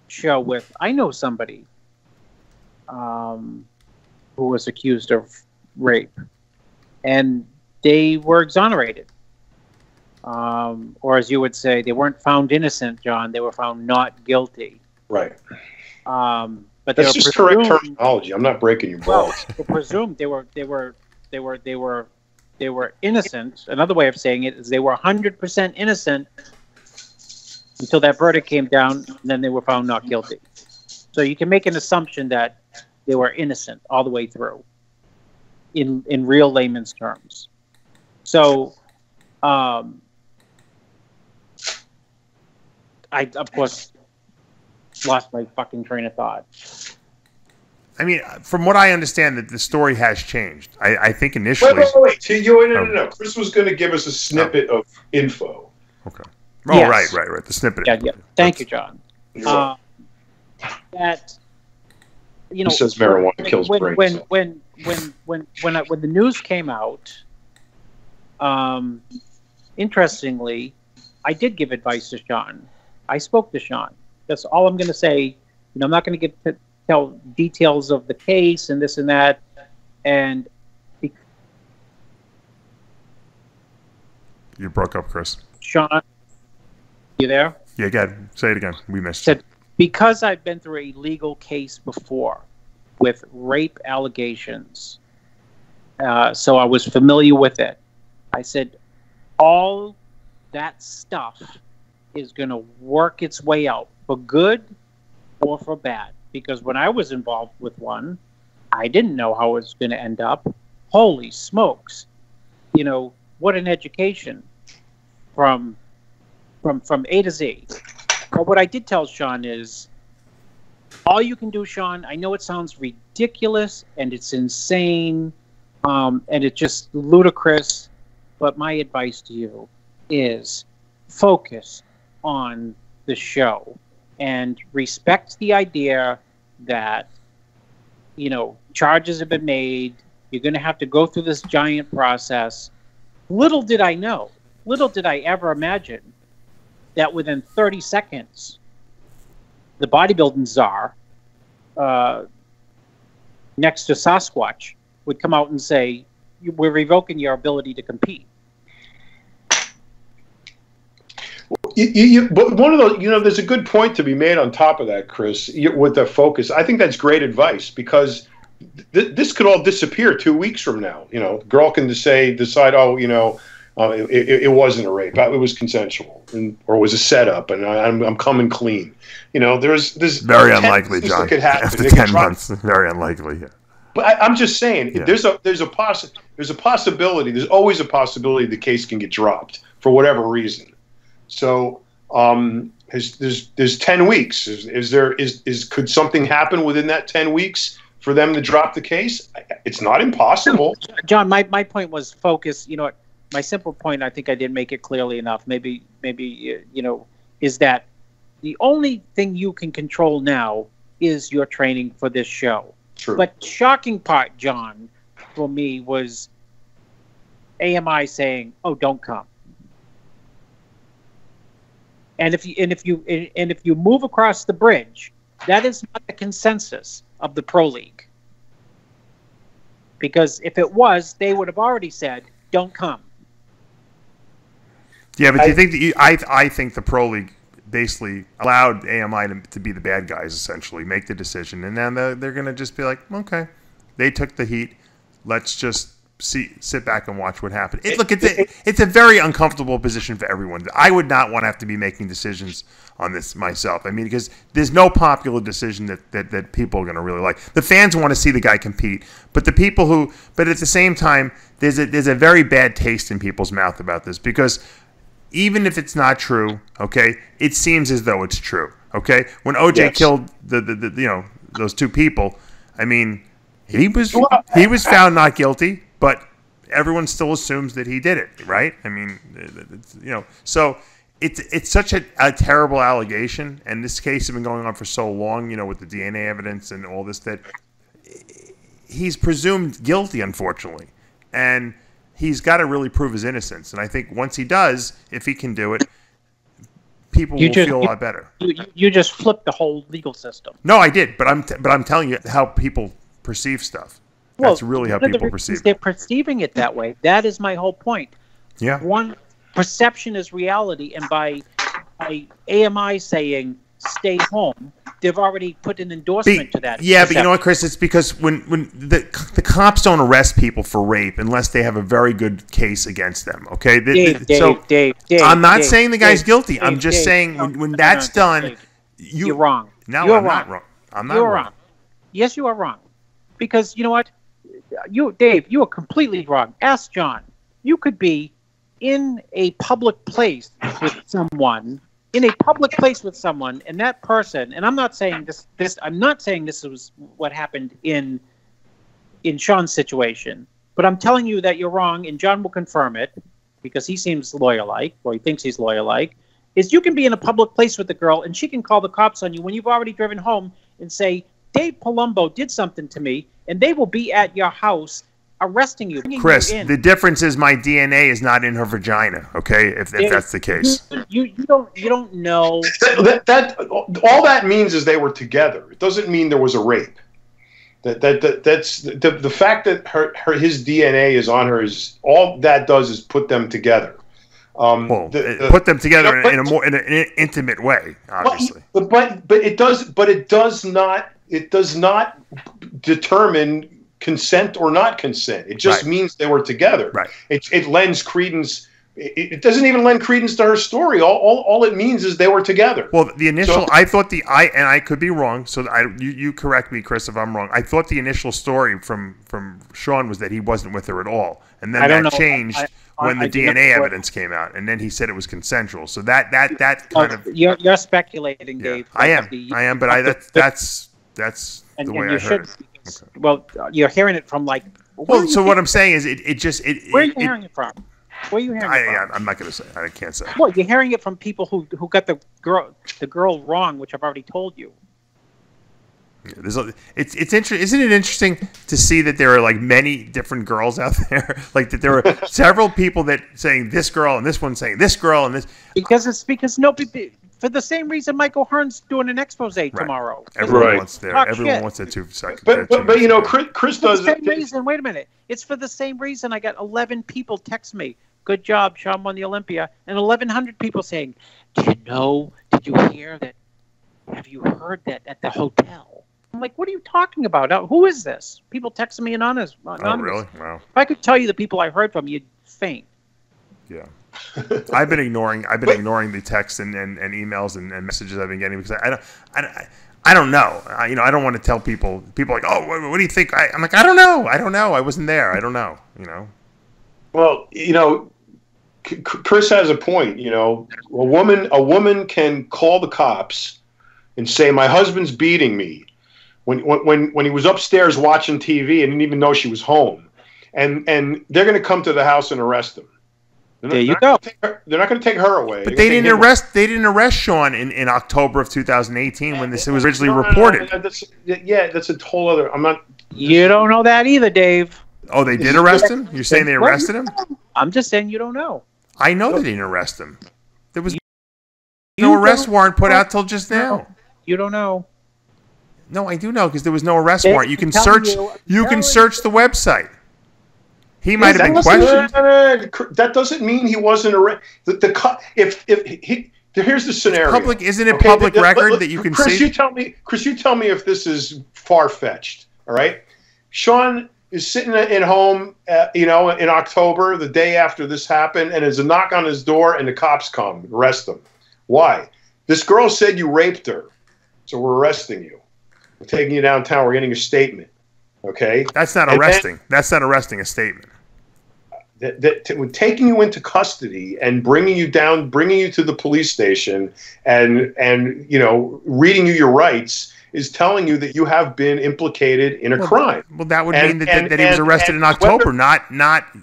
show with, I know somebody who was accused of rape, and they were exonerated, or as you would say, they weren't found innocent, John. They were found not guilty. Right. But that's just correct terminology. I'm not breaking your balls. Well, presumed they were innocent. Another way of saying it is they were 100% innocent until that verdict came down, and then they were found not guilty. So you can make an assumption that they were innocent all the way through, in real layman's terms. So, I of course lost my fucking train of thought. I mean, from what I understand, that the story has changed. I think initially. Wait. No. Chris was going to give us a snippet of info. Okay. Oh, yes. Right. The snippet. Yeah. Thank you, John. That he says marijuana kills brains. When the news came out, interestingly, I did give advice to Shawn. I spoke to Shawn. That's all I'm going to say. I'm not going to tell details of the case and this and that. And you broke up, Chris. Shawn, you there? Yeah, again. Say it again. We missed it. Because I've been through a legal case before with rape allegations, so I was familiar with it. I said, all that stuff is going to work its way out for good or for bad. Because when I was involved with one, I didn't know how it was going to end up. Holy smokes. What an education from A to Z. But what I did tell Shawn is, all you can do, Shawn, I know it sounds ridiculous and it's insane, and it's just ludicrous, but my advice to you is focus on the show and respect the idea that, charges have been made. You're going to have to go through this giant process. Little did I ever imagine that within 30 seconds, the bodybuilding czar, next to Sasquatch, would come out and say, we're revoking your ability to compete. But one of those, there's a good point to be made on top of that, Chris, with the focus. I think that's great advice, because this could all disappear 2 weeks from now. The girl can decide, It wasn't a rape. It was consensual, or it was a setup, and I'm coming clean. There's very unlikely, John. Could happen. After 10 months, very unlikely. Yeah. But I'm just saying, there's a possibility. There's always a possibility the case can get dropped for whatever reason. So there's 10 weeks. Could something happen within that 10 weeks for them to drop the case? It's not impossible. John, my point was focus. My simple point, I think I didn't make it clearly enough. Maybe is that the only thing you can control now is your training for this show. True. But shocking part, John, for me was AMI saying, "Oh, don't come." And if you move across the bridge, that is not the consensus of the Pro League. Because if it was, they would have already said, "Don't come." Yeah, but do you think that I think the Pro League basically allowed AMI to be the bad guys, essentially, make the decision, and then they're going to just be like, okay, they took the heat. Let's just sit back and watch what happens. It's a very uncomfortable position for everyone. I would not want to have to be making decisions on this myself. I mean, because there's no popular decision that people are going to really like. The fans want to see the guy compete, but at the same time, there's a very bad taste in people's mouth about this, because even if it's not true, okay, it seems as though it's true, okay? When OJ killed those two people, I mean, he was found not guilty, but everyone still assumes that he did it, right? I mean, so it's such a terrible allegation, and this case has been going on for so long, with the DNA evidence and all this, that he's presumed guilty, unfortunately, and he's got to really prove his innocence. And I think once he does, if he can do it, people will feel a lot better. You just flipped the whole legal system. No, I did, but I'm telling you how people perceive stuff. That's really how people perceive it. They're perceiving it that way. That is my whole point. Yeah. One, perception is reality, and by AMI saying stay home, they've already put an endorsement to that. Yeah, but you know what, Chris? It's because when the cops don't arrest people for rape unless they have a very good case against them, okay? Dave, I'm not saying the guy's guilty. I'm just saying when that's done, you're wrong. No, I'm not wrong. I'm not wrong. Yes, you are wrong. Because you know what? Dave, you are completely wrong. Ask John. You could be in a public place with someone, and that person, and I'm not saying this was what happened in Shawn's situation, but I'm telling you that you're wrong, and John will confirm it, because he seems lawyer-like, or he thinks he's lawyer-like, is you can be in a public place with a girl, and she can call the cops on you when you've already driven home and say, Dave Palumbo did something to me, and they will be at your house arresting you. Chris, the difference is my DNA is not in her vagina, okay, if that's the case. You don't know. That all that means is they were together. It doesn't mean there was a rape. That's the fact that his DNA is on her is all that does is put them together. Put them together in an intimate way, obviously. But it does not determine consent or not consent. It just means they were together. Right. It lends credence. It doesn't even lend credence to her story. All it means is they were together. Well, the initial, I thought and I could be wrong, so you correct me, Chris, if I'm wrong. I thought the initial story from Shawn was that he wasn't with her at all, and then that changed when the DNA evidence came out, and then he said it was consensual. So that kind of you're speculating, Dave. I am, but that's the way I heard it. Okay. Well, you're hearing it from like. So what I'm saying is, where are you hearing it from? Where are you hearing it from? I'm not going to say. I can't say. Well, you're hearing it from people who got the girl wrong, which I've already told you. Yeah, it's interesting. Isn't it interesting to see that there are like many different girls out there? Like that there are several people that saying this girl and this one saying this girl and this. Because nobody. For the same reason Michael Hearn's doing an expose tomorrow. Everyone wants there. Everyone wants that 2 seconds. But Chris does. For the same reason. Wait a minute. It's for the same reason I got 11 people text me. Good job, Shawn won the Olympia, and 1,100 people saying, Did you hear that? Have you heard that at the hotel? I'm like, what are you talking about? Who is this? People texting me anonymous. Oh, really? Wow. If I could tell you the people I heard from, you'd faint. Yeah. I've been ignoring the texts and emails and messages I've been getting because I don't know. I don't want to tell people are like, oh, what do you think? I'm like, I don't know. I wasn't there. I don't know. Well, Chris has a point. A woman can call the cops and say, my husband's beating me, when he was upstairs watching TV and didn't even know she was home, and they're going to come to the house and arrest him. There you go. They're not going to take her away. But they didn't arrest Shawn in October of 2018 when this was originally reported. That's a whole other. I'm not. You don't know that either, Dave. Oh, they did arrest him? You're saying they arrested him? I'm just saying you don't know. I know they didn't arrest him. There was no arrest warrant put out till just now. You don't know. No, I do know because there was no arrest warrant. You can search. You can search the website. He might have been questioned. That doesn't mean he wasn't arrested. Here's the scenario. Isn't it public record that you can see? Chris, you tell me if this is far fetched. All right, Shawn is sitting at home, in October, the day after this happened, and there's a knock on his door, and the cops come, arrest him. Why? This girl said you raped her, so we're arresting you. We're taking you downtown. We're getting a statement. Okay? That's not arresting. That's not arresting a statement. Taking you into custody and bringing you to the police station, and reading you your rights is telling you that you have been implicated in a crime. Well, that would mean that he was arrested in October, not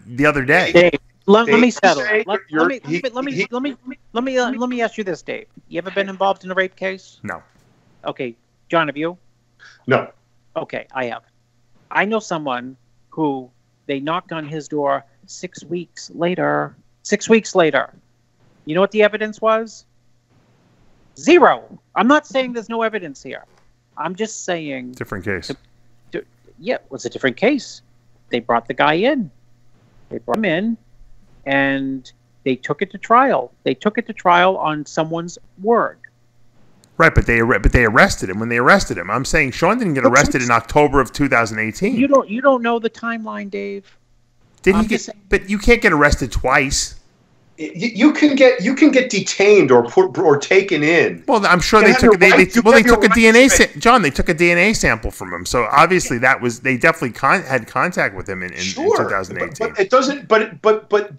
the other day. Dave, let me settle. Let me ask you this, Dave. You ever been involved in a rape case? No. Okay, John, have you? No. Okay, I have. I know someone who they knocked on his door 6 weeks later. 6 weeks later. You know what the evidence was? Zero. I'm not saying there's no evidence here. I'm just saying... Different case. Yeah, it was a different case. They brought the guy in. They brought him in, and they took it to trial. They took it to trial on someone's word. Right, but they arrested him when they arrested him. I'm saying Shawn didn't get arrested in October of 2018. You don't know the timeline, Dave. Did he get? But you can't get arrested twice. You can get detained or taken in. Well, I'm sure they took a DNA. John, they took a DNA sample from him, so obviously they definitely had contact with him in 2018. But it doesn't. But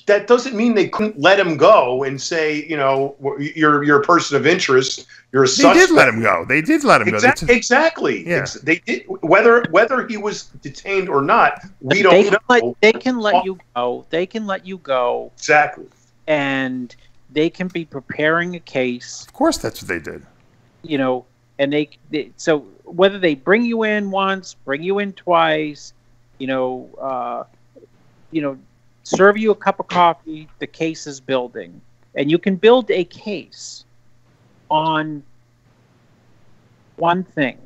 that doesn't mean they couldn't let him go and say, you're a person of interest. You're a suspect. They did let him go. They did let him go. Exactly. Yeah. They did. Whether he was detained or not, we don't know. They can let you go. They can let you go. Exactly. And they can be preparing a case. Of course, that's what they did. And they so whether they bring you in once, bring you in twice, serve you a cup of coffee, the case is building, and you can build a case on one thing.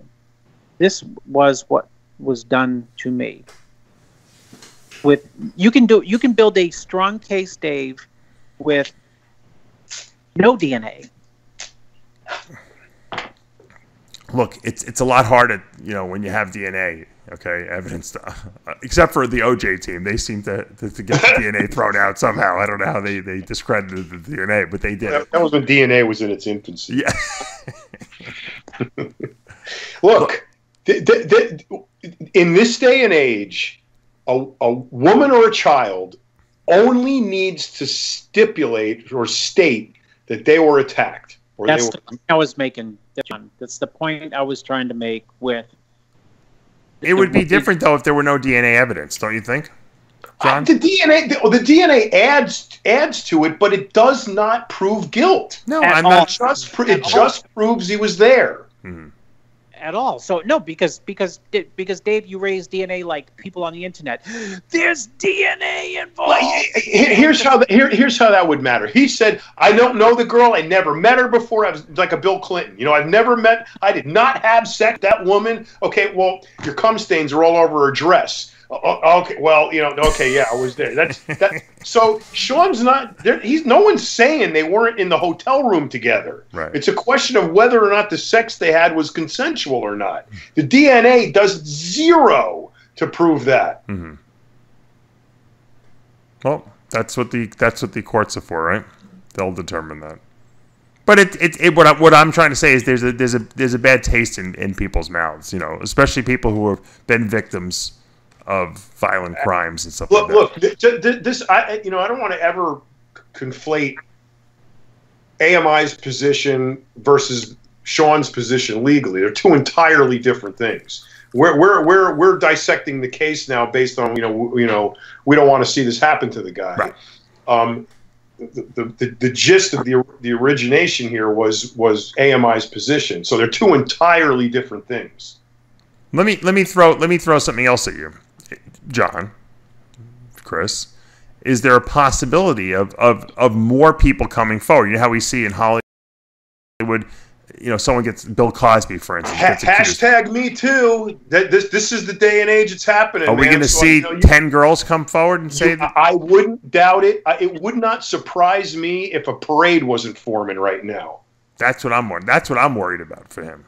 This was what was done to me. You can build a strong case, Dave, with no DNA. Look, it's a lot harder, when you have DNA, okay, evidence, except for the OJ team. They seem to get the DNA thrown out somehow. I don't know how they discredited the DNA, but they did. That was when DNA was in its infancy. Yeah. Look, in this day and age, a woman or a child only needs to stipulate or state that they were attacked. That's the point I was making, John. That's the point I was trying to make with... It would be different, though, if there were no DNA evidence, don't you think, John? The DNA adds to it, but it does not prove guilt. No, I'm not... It just proves he was there. Mm-hmm. At all. So no, because Dave, you raised DNA like people on the internet. There's DNA involved. Here's how that would matter. He said, "I don't know the girl. I never met her before. I was like a Bill Clinton. I did not have sex with that woman. Okay, well, your cum stains are all over her dress. Okay, well, okay, yeah, I was there. So Shawn's not there. No one's saying they weren't in the hotel room together. Right. It's a question of whether or not the sex they had was consensual or not. The DNA does zero to prove that. Mm-hmm. Well, That's what the courts are for, right? They'll determine that. But what I'm trying to say is there's a bad taste in people's mouths, you know, especially people who have been victims of violent crimes and stuff like that. Look, this I don't want to ever conflate AMI's position versus Shawn's position legally. They're two entirely different things. We're dissecting the case now based on we don't want to see this happen to the guy. Right. The gist of the origination here was AMI's position. So they're two entirely different things. Let me throw something else at you, John, Chris. Is there a possibility of more people coming forward? You know how we see in Hollywood, you know, someone gets Bill Cosby, for instance. Hashtag me too. This is the day and age it's happening. Are we going to see 10 girls come forward and say that? I wouldn't doubt it. It would not surprise me if a parade wasn't forming right now. That's what I'm worried about for him.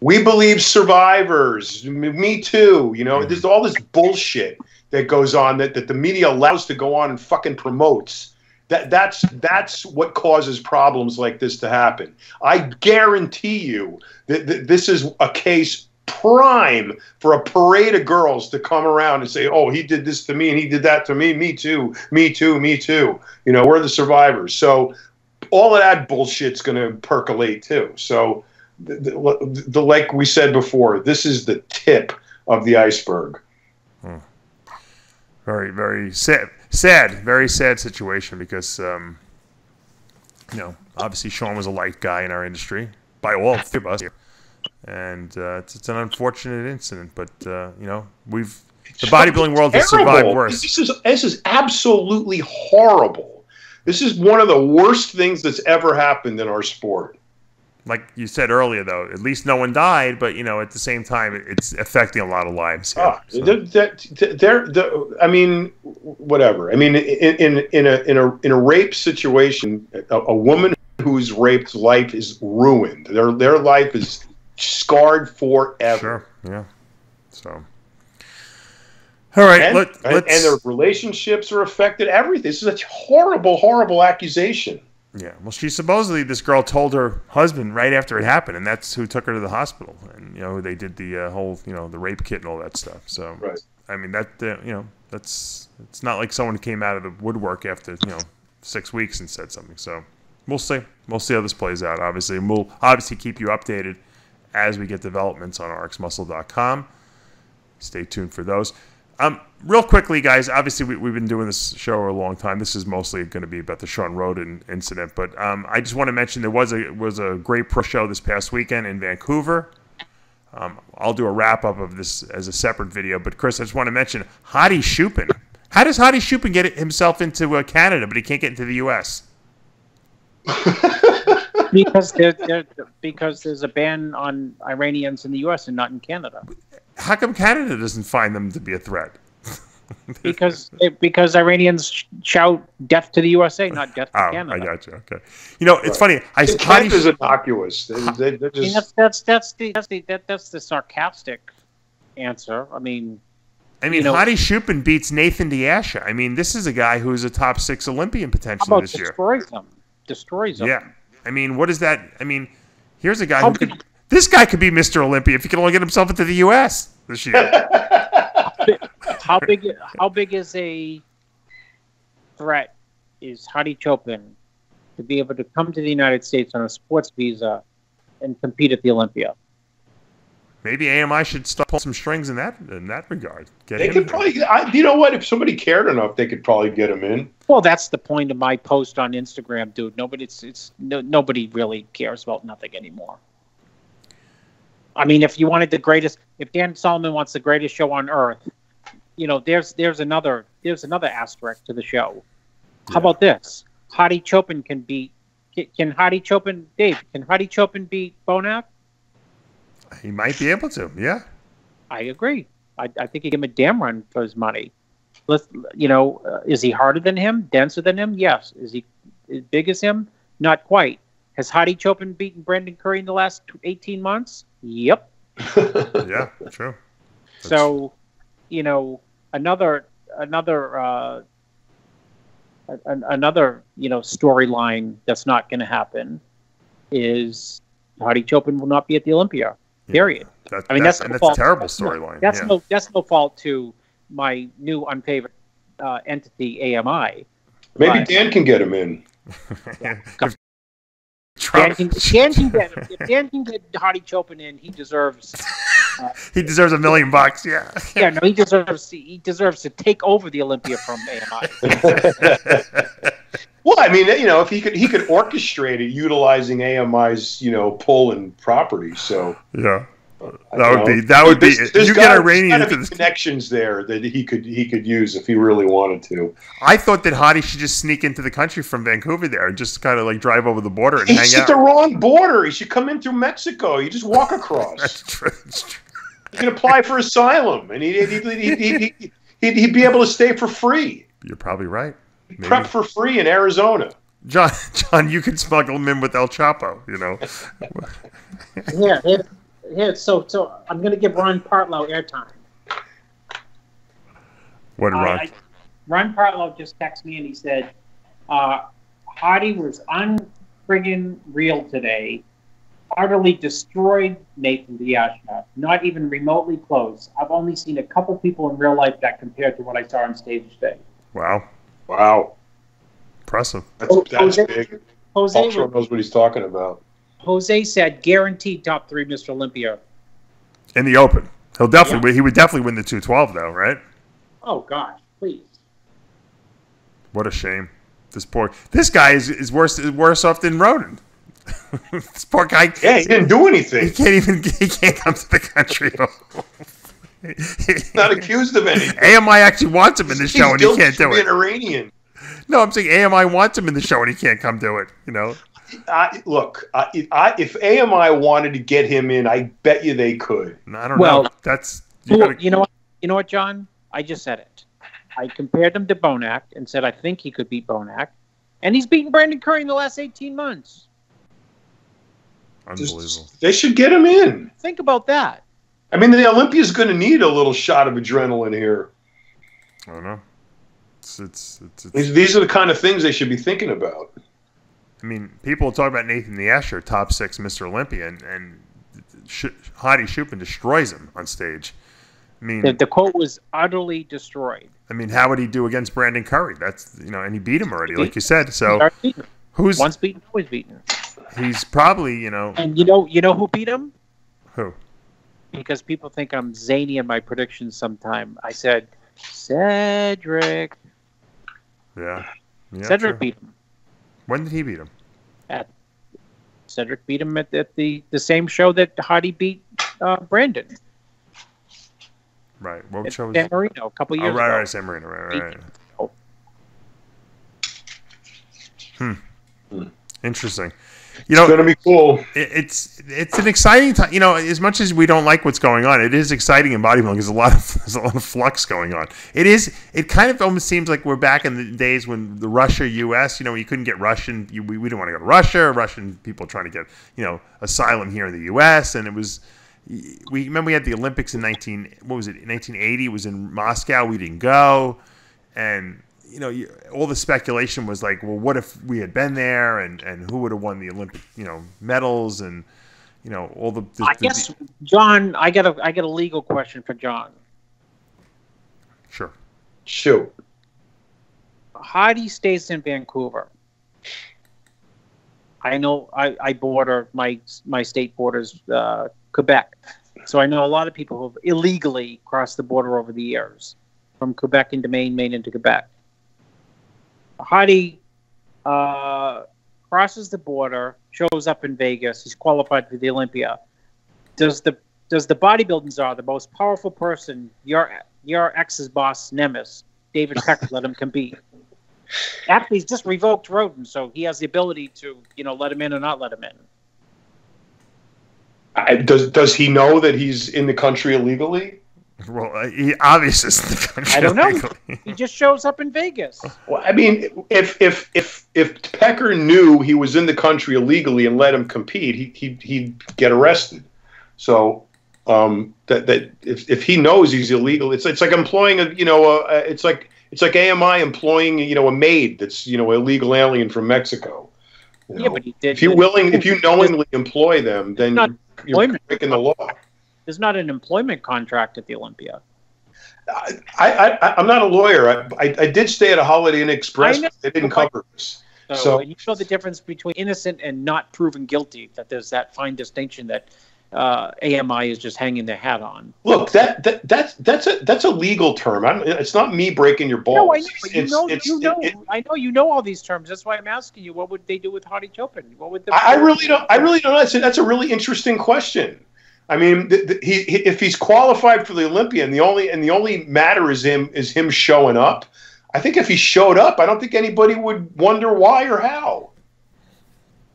We believe survivors. Me too. You know, there's all this bullshit that goes on that the media allows to go on and fucking promotes. That's what causes problems like this to happen. I guarantee you that this is a case prime for a parade of girls to come around and say, "Oh, he did this to me and he did that to me. Me too. Me too. Me too." You know, we're the survivors. So all of that bullshit's going to percolate too. So, like we said before, this is the tip of the iceberg. Very, very very sad situation because, you know, obviously Shawn was a light guy in our industry by all three of us here, and it's an unfortunate incident. But you know, the bodybuilding world has survived worse. This is absolutely horrible. This is one of the worst things that's ever happened in our sport. Like you said earlier, though, at least no one died, but you know, at the same time, it's affecting a lot of lives. Here, I mean, whatever. I mean, in a rape situation, a woman who's raped life is ruined. Their life is scarred forever. Sure. Yeah. So. All right. And their relationships are affected. Everything. This is a horrible, horrible accusation. Yeah, well, this girl told her husband right after it happened, and that's who took her to the hospital. And you know, they did the whole, you know, the rape kit and all that stuff. So, right. I mean, that you know, it's not like someone came out of the woodwork after 6 weeks and said something. So, we'll see how this plays out. Obviously, and we'll obviously keep you updated as we get developments on rxmuscle.com. Stay tuned for those. Real quickly, guys, obviously we've been doing this show a long time. This is mostly going to be about the Shawn Rhoden incident, but I just want to mention there was a great pro show this past weekend in Vancouver. I'll do a wrap-up of this as a separate video, but Chris, I just want to mention Hadi Chupin. How does Hadi Chupin get himself into Canada, but he can't get into the U.S.? Because there's a ban on Iranians in the U.S. and not in Canada. How come Canada doesn't find them to be a threat? because Iranians shout death to the USA, not death to Canada. I got you. Okay. You know, it's funny. Canada's innocuous. They're just... that's the sarcastic answer. I mean, Hadi Chupin beats Nathan Diasha. I mean, this is a guy who's a top 6 Olympian potentially this year. Destroys them. Yeah. I mean, what is that? I mean, here's a guy this guy could be Mr. Olympia if he can only get himself into the U.S. this year. How big is a threat is Hadi Chupin to be able to come to the United States on a sports visa and compete at the Olympia? Maybe AMI should start pulling some strings in that regard. They could probably, you know what? If somebody cared enough, they could probably get him in. Well, that's the point of my post on Instagram, dude. Nobody really cares about nothing anymore. I mean, if you wanted if Dan Solomon wants the greatest show on earth, you know, there's another asterisk to the show. How about this? Hadi Chupin can Hadi Chupin beat Bonac? He might be able to, yeah. I agree. I think he give him a damn run for his money. Is he harder than him? Denser than him? Yes. Is he as big as him? Not quite. Has Hadi Chupin beaten Brendan Curry in the last 18 months? Yep. Yeah, true. So, another another storyline that's not going to happen is Hadi Chopin will not be at the Olympia. Period. That's that's a terrible storyline. That's no fault to my new unfavored entity, AMI. Maybe Dan can get him in. Dan can get him. If Dan can get Hadi Chopin in, he deserves. He deserves $1 million. Yeah. Yeah, no, he deserves to take over the Olympia from AMI. Well, I mean, if he could orchestrate it utilizing AMI's pull and property. So yeah. That would be you get Iranian into this connections there that he could use if he really wanted to. I thought that Hadi should just sneak into the country from Vancouver there and just kind of like drive over the border and hang out. He's at the wrong border. He should come in through Mexico. You just walk across. That's true. He can apply for asylum, and he'd be able to stay for free. You're probably right. Maybe. Prep for free in Arizona. John, you could smuggle him in with El Chapo. Yeah, so I'm going to give Ron Partlow airtime. What did Ron? Ron Partlow just texted me and he said, Hadi was unfriggin' real today. Utterly destroyed Nathan Diasha. Not even remotely close. I've only seen a couple people in real life that compared to what I saw on stage today. Wow. Impressive. That's big. Jose Ultra knows what he's talking about. Jose said guaranteed top 3 Mr. Olympia. In the Open. He would definitely win the 212 though, right? Oh gosh, please. What a shame. This guy is worse off than Rhoden. This poor guy. Yeah, he didn't do anything. He can't come to the country at all. He's not accused of anything. AMI actually wants him in the show and he can't do it. An Iranian. No, I'm saying AMI wants him in the show and he can't come do it. Look, if AMI wanted to get him in, I bet you they could. I don't know. That's you know what, John? I just said it. I compared him to Bonac and said I think he could beat Bonac, and he's beaten Brandon Curry in the last 18 months. Unbelievable. They should get him in. Think about that. I mean, the Olympia's going to need a little shot of adrenaline here. I don't know. These are the kind of things they should be thinking about. I mean, people talk about Nathan the Escher, top 6 Mr. Olympia, and Hadi Chopin destroys him on stage. I mean, the quote was utterly destroyed. I mean, how would he do against Brandon Curry? That's and he beat him already, like you said. So who's once beaten, always beaten? He's probably And you know who beat him? Who? Because people think I'm zany in my predictions. Sometime I said Cedric. Yeah Cedric beat him. When did he beat him? Cedric beat him at the same show that Hadi beat Brandon. Right. What show was San Marino a couple years ago. Right, San Marino. Right. Interesting. It's going to be cool. It's an exciting time. As much as we don't like what's going on, it is exciting in bodybuilding. There's a lot of flux going on. It kind of almost seems like we're back in the days when the Russia U.S. You couldn't get Russian. We didn't want to go to Russia. Russian people trying to get asylum here in the U.S. And it was. We remember we had the Olympics in 1980. It was in Moscow. We didn't go, and all the speculation was like, well, what if we had been there, and who would have won the Olympic medals, and all the. I guess John, I got a legal question for John. Sure. Shoot. Hadi stays in Vancouver. I know I border my state borders Quebec, so I know a lot of people who have illegally crossed the border over the years, from Quebec into Maine, Maine into Quebec. Hadi crosses the border, shows up in Vegas. He's qualified for the Olympia. Does the bodybuilding czar, the most powerful person, your ex's boss, Nemes, David Peck, let him compete? Actually, he's just revoked Rhoden, so he has the ability to, let him in or not let him in. Does he know that he's in the country illegally? Well, he obviously is in the country. I don't know. illegally. He just shows up in Vegas. Well, I meif Pecker knew he was in the country illegally and let him compete, he'd get arrested. So that if he knows he's illegal, it's like employing it's like It's like AMI employing, a maid that's, illegal alien from Mexico. Yeah, but he did. If you knowingly employ them, then you're breaking the law. There's not an employment contract at the Olympia. I'm not a lawyer. I did stay at a Holiday Inn Express. But they didn't cover this. So you know the difference between innocent and not proven guilty. That there's that fine distinction that AMI is just hanging their hat on. Look, that's a legal term. It's not me breaking your balls. No, I know. I know you know all these terms. That's why I'm asking you. What would they do with Hardy Chopin? What would I really don't. I really don't know. That's a really interesting question. I mean, if he's qualified for the Olympia, and the only matter is him showing up. I think if he showed up, I don't think anybody would wonder why or how.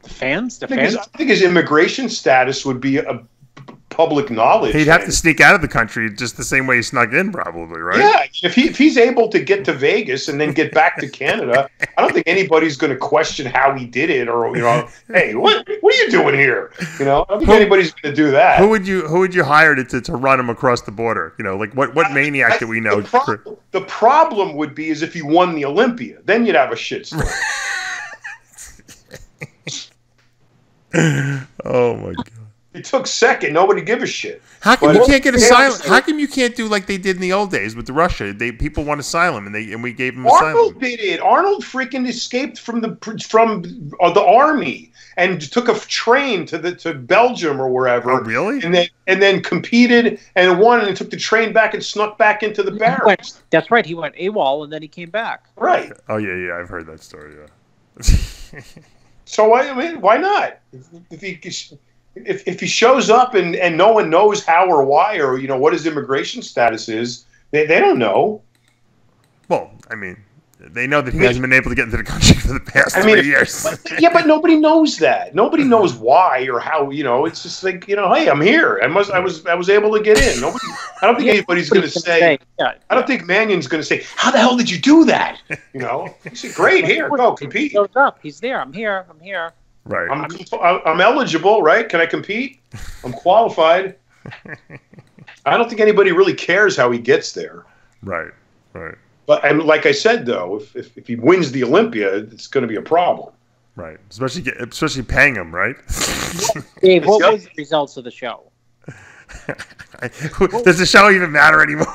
The fans? I think his immigration status would be a public knowledge. He'd have to sneak out of the country just the same way he snuck in, probably, right? Yeah, if he's able to get to Vegas and then get back to Canada, I don't think anybody's going to question how he did it, or hey, what are you doing here? I don't think anybody's going to do that. Who would you hire to run him across the border? Like what maniac do we know? The problem would be is if he won the Olympia, then you'd have a shitstorm. Oh my God. He took second. Nobody give a shit. How come you can't get asylum? How come you can't do like they did in the old days with Russia? People want asylum, and we gave them asylum. Arnold did it. Arnold freaking escaped from the army and took a train to Belgium or wherever. Oh, really? And then competed and won, and took the train back and snuck back into the barracks. That's right. He went AWOL and then he came back. Right. Oh yeah. I've heard that story. Yeah. So why not? If he shows up and no one knows how or why or what his immigration status is, they don't know. Well, I mean, they know that he hasn't been able to get into the country for the past 3 years. But nobody knows that. Nobody knows why or how. It's just like hey, I'm here. I was able to get in. Nobody. I don't think anybody's going to say. I don't think Mannion's going to say, "How the hell did you do that?" He said, "Great, here, go compete." He shows up. He's there. I'm here. Right. I'm eligible, right? Can I compete? I'm qualified. I don't think anybody really cares how he gets there. Right. But like I said, though, if he wins the Olympia, it's going to be a problem. Right. Especially paying him, right? Dave, what was the results of the show? Does the show even matter anymore?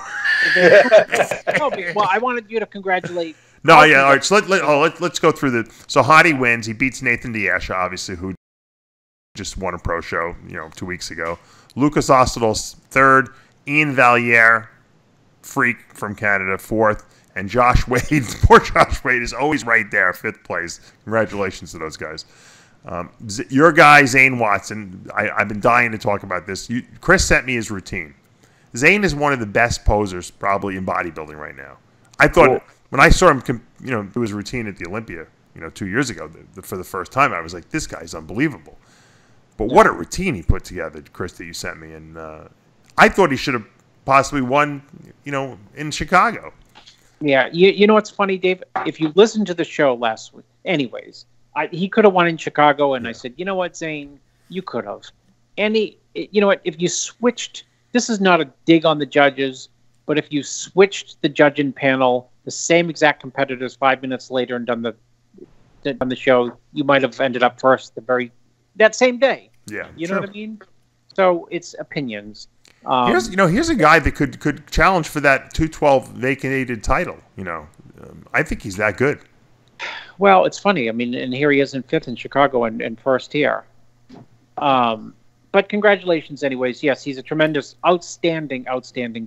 Well, I wanted you to congratulate. No, yeah, all right. So let's go through So Hottie wins. He beats Nathan Diasha, obviously, who just won a pro show, 2 weeks ago. Lucas Ostadol's third. Ian Valliere, freak from Canada, fourth. And Josh Wade, poor Josh Wade, is always right there, fifth place. Congratulations to those guys. Your guy, Zane Watson, I've been dying to talk about this. Chris sent me his routine. Zane is one of the best posers probably in bodybuilding right now. I thought when I saw him, do his routine at the Olympia, 2 years ago for the first time, I was like, this guy's unbelievable. But what a routine he put together, Chris, that you sent me. And I thought he should have possibly won, in Chicago. Yeah, you know what's funny, Dave? If you listened to the show last week, anyways, he could have won in Chicago, and I said, you know what, Zane, you could have. And you know what? If you switched, this is not a dig on the judges, but if you switched the judging panel, the same exact competitors 5 minutes later and done the show, you might have ended up first that same day. Yeah, you know what I mean? So it's opinions. Here's a guy that could challenge for that 212 vacated title. I think he's that good. Well, it's funny. I mean, and here he is in fifth in Chicago and first here. But congratulations, anyways. Yes, he's a tremendous, outstanding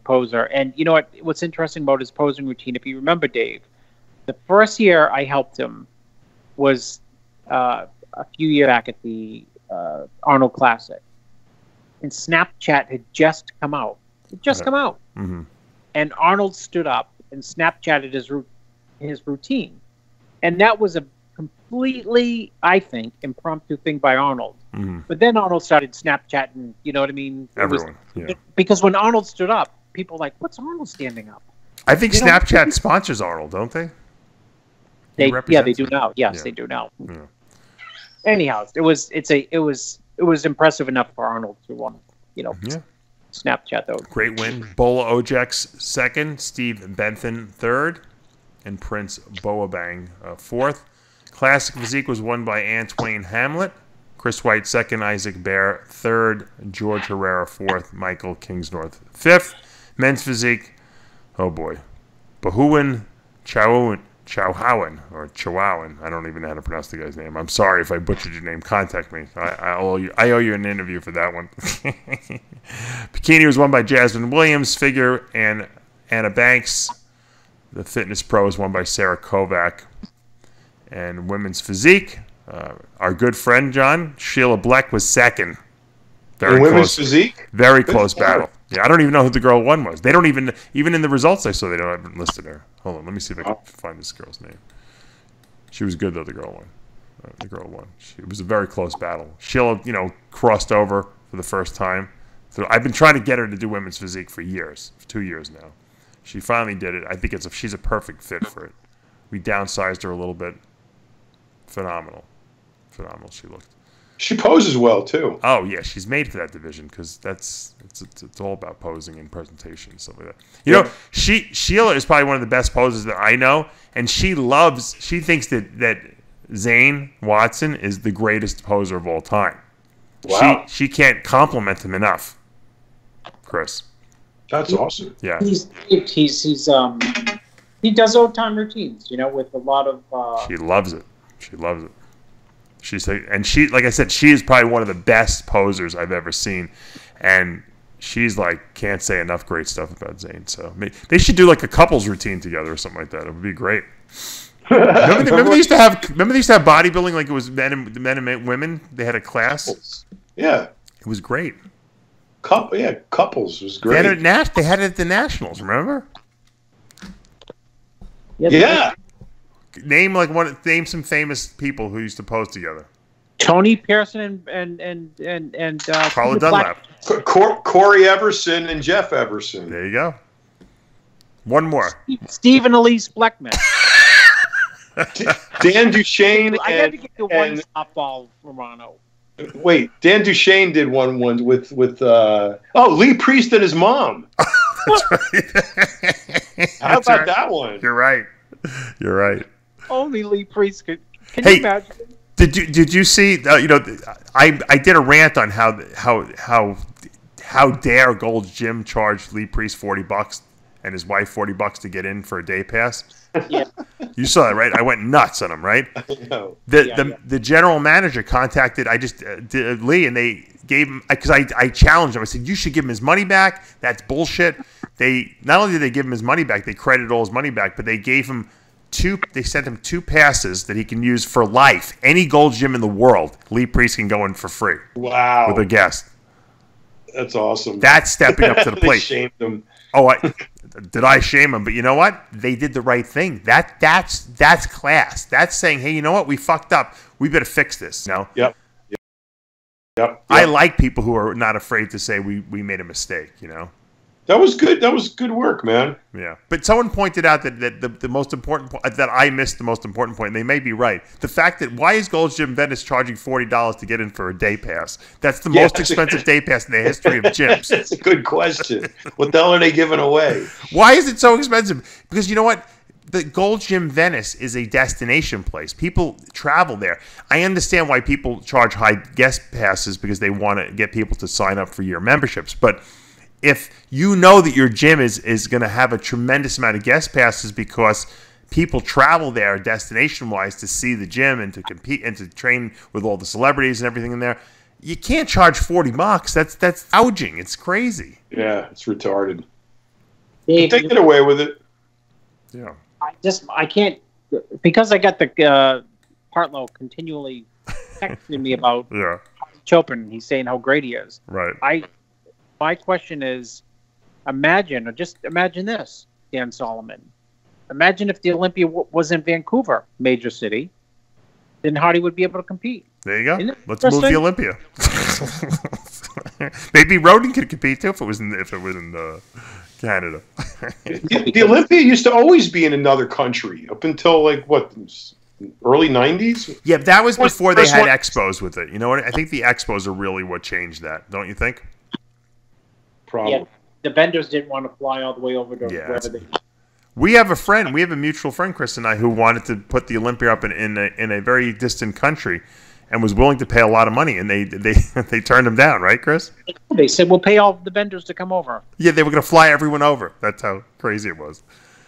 poser. And you know what? What's interesting about his posing routine, if you remember, Dave, the first year I helped him was a few years back at the Arnold Classic. And Snapchat had just come out. Come out. Mm-hmm. And Arnold stood up and Snapchatted his routine. And that was a completely, I think, impromptu thing by Arnold. Mm-hmm. But then Arnold started Snapchatting, you know what I mean? Everyone, because when Arnold stood up, people were like, what's Arnold standing up? I think Snapchat sponsors Arnold, don't they? They do now. Yes, they do now. Yeah. Anyhow, it was impressive enough for Arnold to Snapchat though. Great win. Bola Ojek's second, Steve Bentham third. and Prince Boabang fourth. Classic physique was won by Antoine Hamlet. Chris White second, Isaac Bear third, George Herrera fourth, Michael Kingsnorth fifth. Men's physique, oh boy, Bahuan Chowhowan, or Chihuahuan. I don't even know how to pronounce the guy's name. I'm sorry if I butchered your name. Contact me. I owe you an interview for that one. Bikini was won by Jasmine Williams. Figure and Anna Banks. The fitness pro was won by Sarah Kovac. And women's physique, our good friend John Sheila Bleck was second. Very women's close. Physique, very close battle. Yeah, I don't even know who the girl one was. They don't even in the results I saw they don't have listed her. Hold on, let me see if I can find this girl's name. She was good though. The girl won. The girl won. It was a very close battle. Sheila, crossed over for the first time. So I've been trying to get her to do women's physique for years, 2 years now. She finally did it. I think she's a perfect fit for it. We downsized her a little bit. Phenomenal she looked. She poses well too. Oh yeah, she's made for that division because it's all about posing and presentation and stuff like that. Sheila is probably one of the best posers that I know, and she thinks that Zane Watson is the greatest poser of all time. Wow. She can't compliment him enough. Chris. That's awesome. He Yeah. does old time routines, with a lot of. She loves it. She loves it. Like I said, she is probably one of the best posers I've ever seen, and she's can't say enough great stuff about Zane. So they should do a couples routine together or something like that. It would be great. Remember they used to have bodybuilding like it was men and women. They had a class. Yeah, it was great. Couples was great. They had it at the Nationals. Remember? Yeah. Name some famous people who used to pose together. Tony Pearson and Carla Dunlap. Corey Everson and Jeff Everson. There you go. One more. Stephen Elise Bleckman. Dan Duchesne. I got to get to one softball, Romano. Wait, Dan Duchesne did one with Lee Priest and his mom. How about that one? You're right. Only Lee Priest could. Can you imagine? Did you see? I did a rant on how dare Gold's Gym charged Lee Priest $40 and his wife $40 to get in for a day pass. Yeah, you saw that, right? I went nuts on him, right? The general manager contacted Lee, and they gave him because I challenged him. I said you should give him his money back. That's bullshit. They not only did they give him his money back, they credited all his money back, but they gave him They sent him 2 passes that he can use for life. Any Gold's Gym in the world, Lee Priest can go in for free. Wow, with a guest. That's awesome. That's stepping up to the plate. They shamed him. Oh, did I shame him? But you know what? They did the right thing. That's class. That's saying, hey, you know what? We fucked up. We better fix this. Yep. I like people who are not afraid to say we made a mistake. That was good. That was good work, man. Yeah. But someone pointed out that the most important that I missed the most important point. And they may be right. The fact that why is Gold's Gym Venice charging $40 to get in for a day pass? That's the most expensive day pass in the history of gyms. That's a good question. What the hell are they giving away? Why is it so expensive? Because you know what? The Gold's Gym Venice is a destination place. People travel there. I understand why people charge high guest passes because they want to get people to sign up for year memberships. But if you know that your gym is going to have a tremendous amount of guest passes because people travel there destination-wise to see the gym and to compete and to train with all the celebrities and everything in there, you can't charge $40. That's gouging. It's crazy. Yeah, it's retarded. They get away with it. Yeah. I can't because I got the Partlow continually texting me about Chopin. He's saying how great he is. Right. My question is, imagine this, Dan Solomon. Imagine if the Olympia was in Vancouver, major city, then Hardy would be able to compete. There you go. Let's move the Olympia. Maybe Rhoden could compete too if it was in Canada. The Olympia used to always be in another country up until early 90s? Yeah, that was before they had expos with it. You know what? I think the expos are really what changed that. Don't you think? Probably. Yeah, the vendors didn't want to fly all the way over to wherever they. We have a friend. We have a mutual friend, Chris and I, who wanted to put the Olympia up in a very distant country, and was willing to pay a lot of money, and they turned him down, right, Chris? They said we'll pay all the vendors to come over. Yeah, they were going to fly everyone over. That's how crazy it was.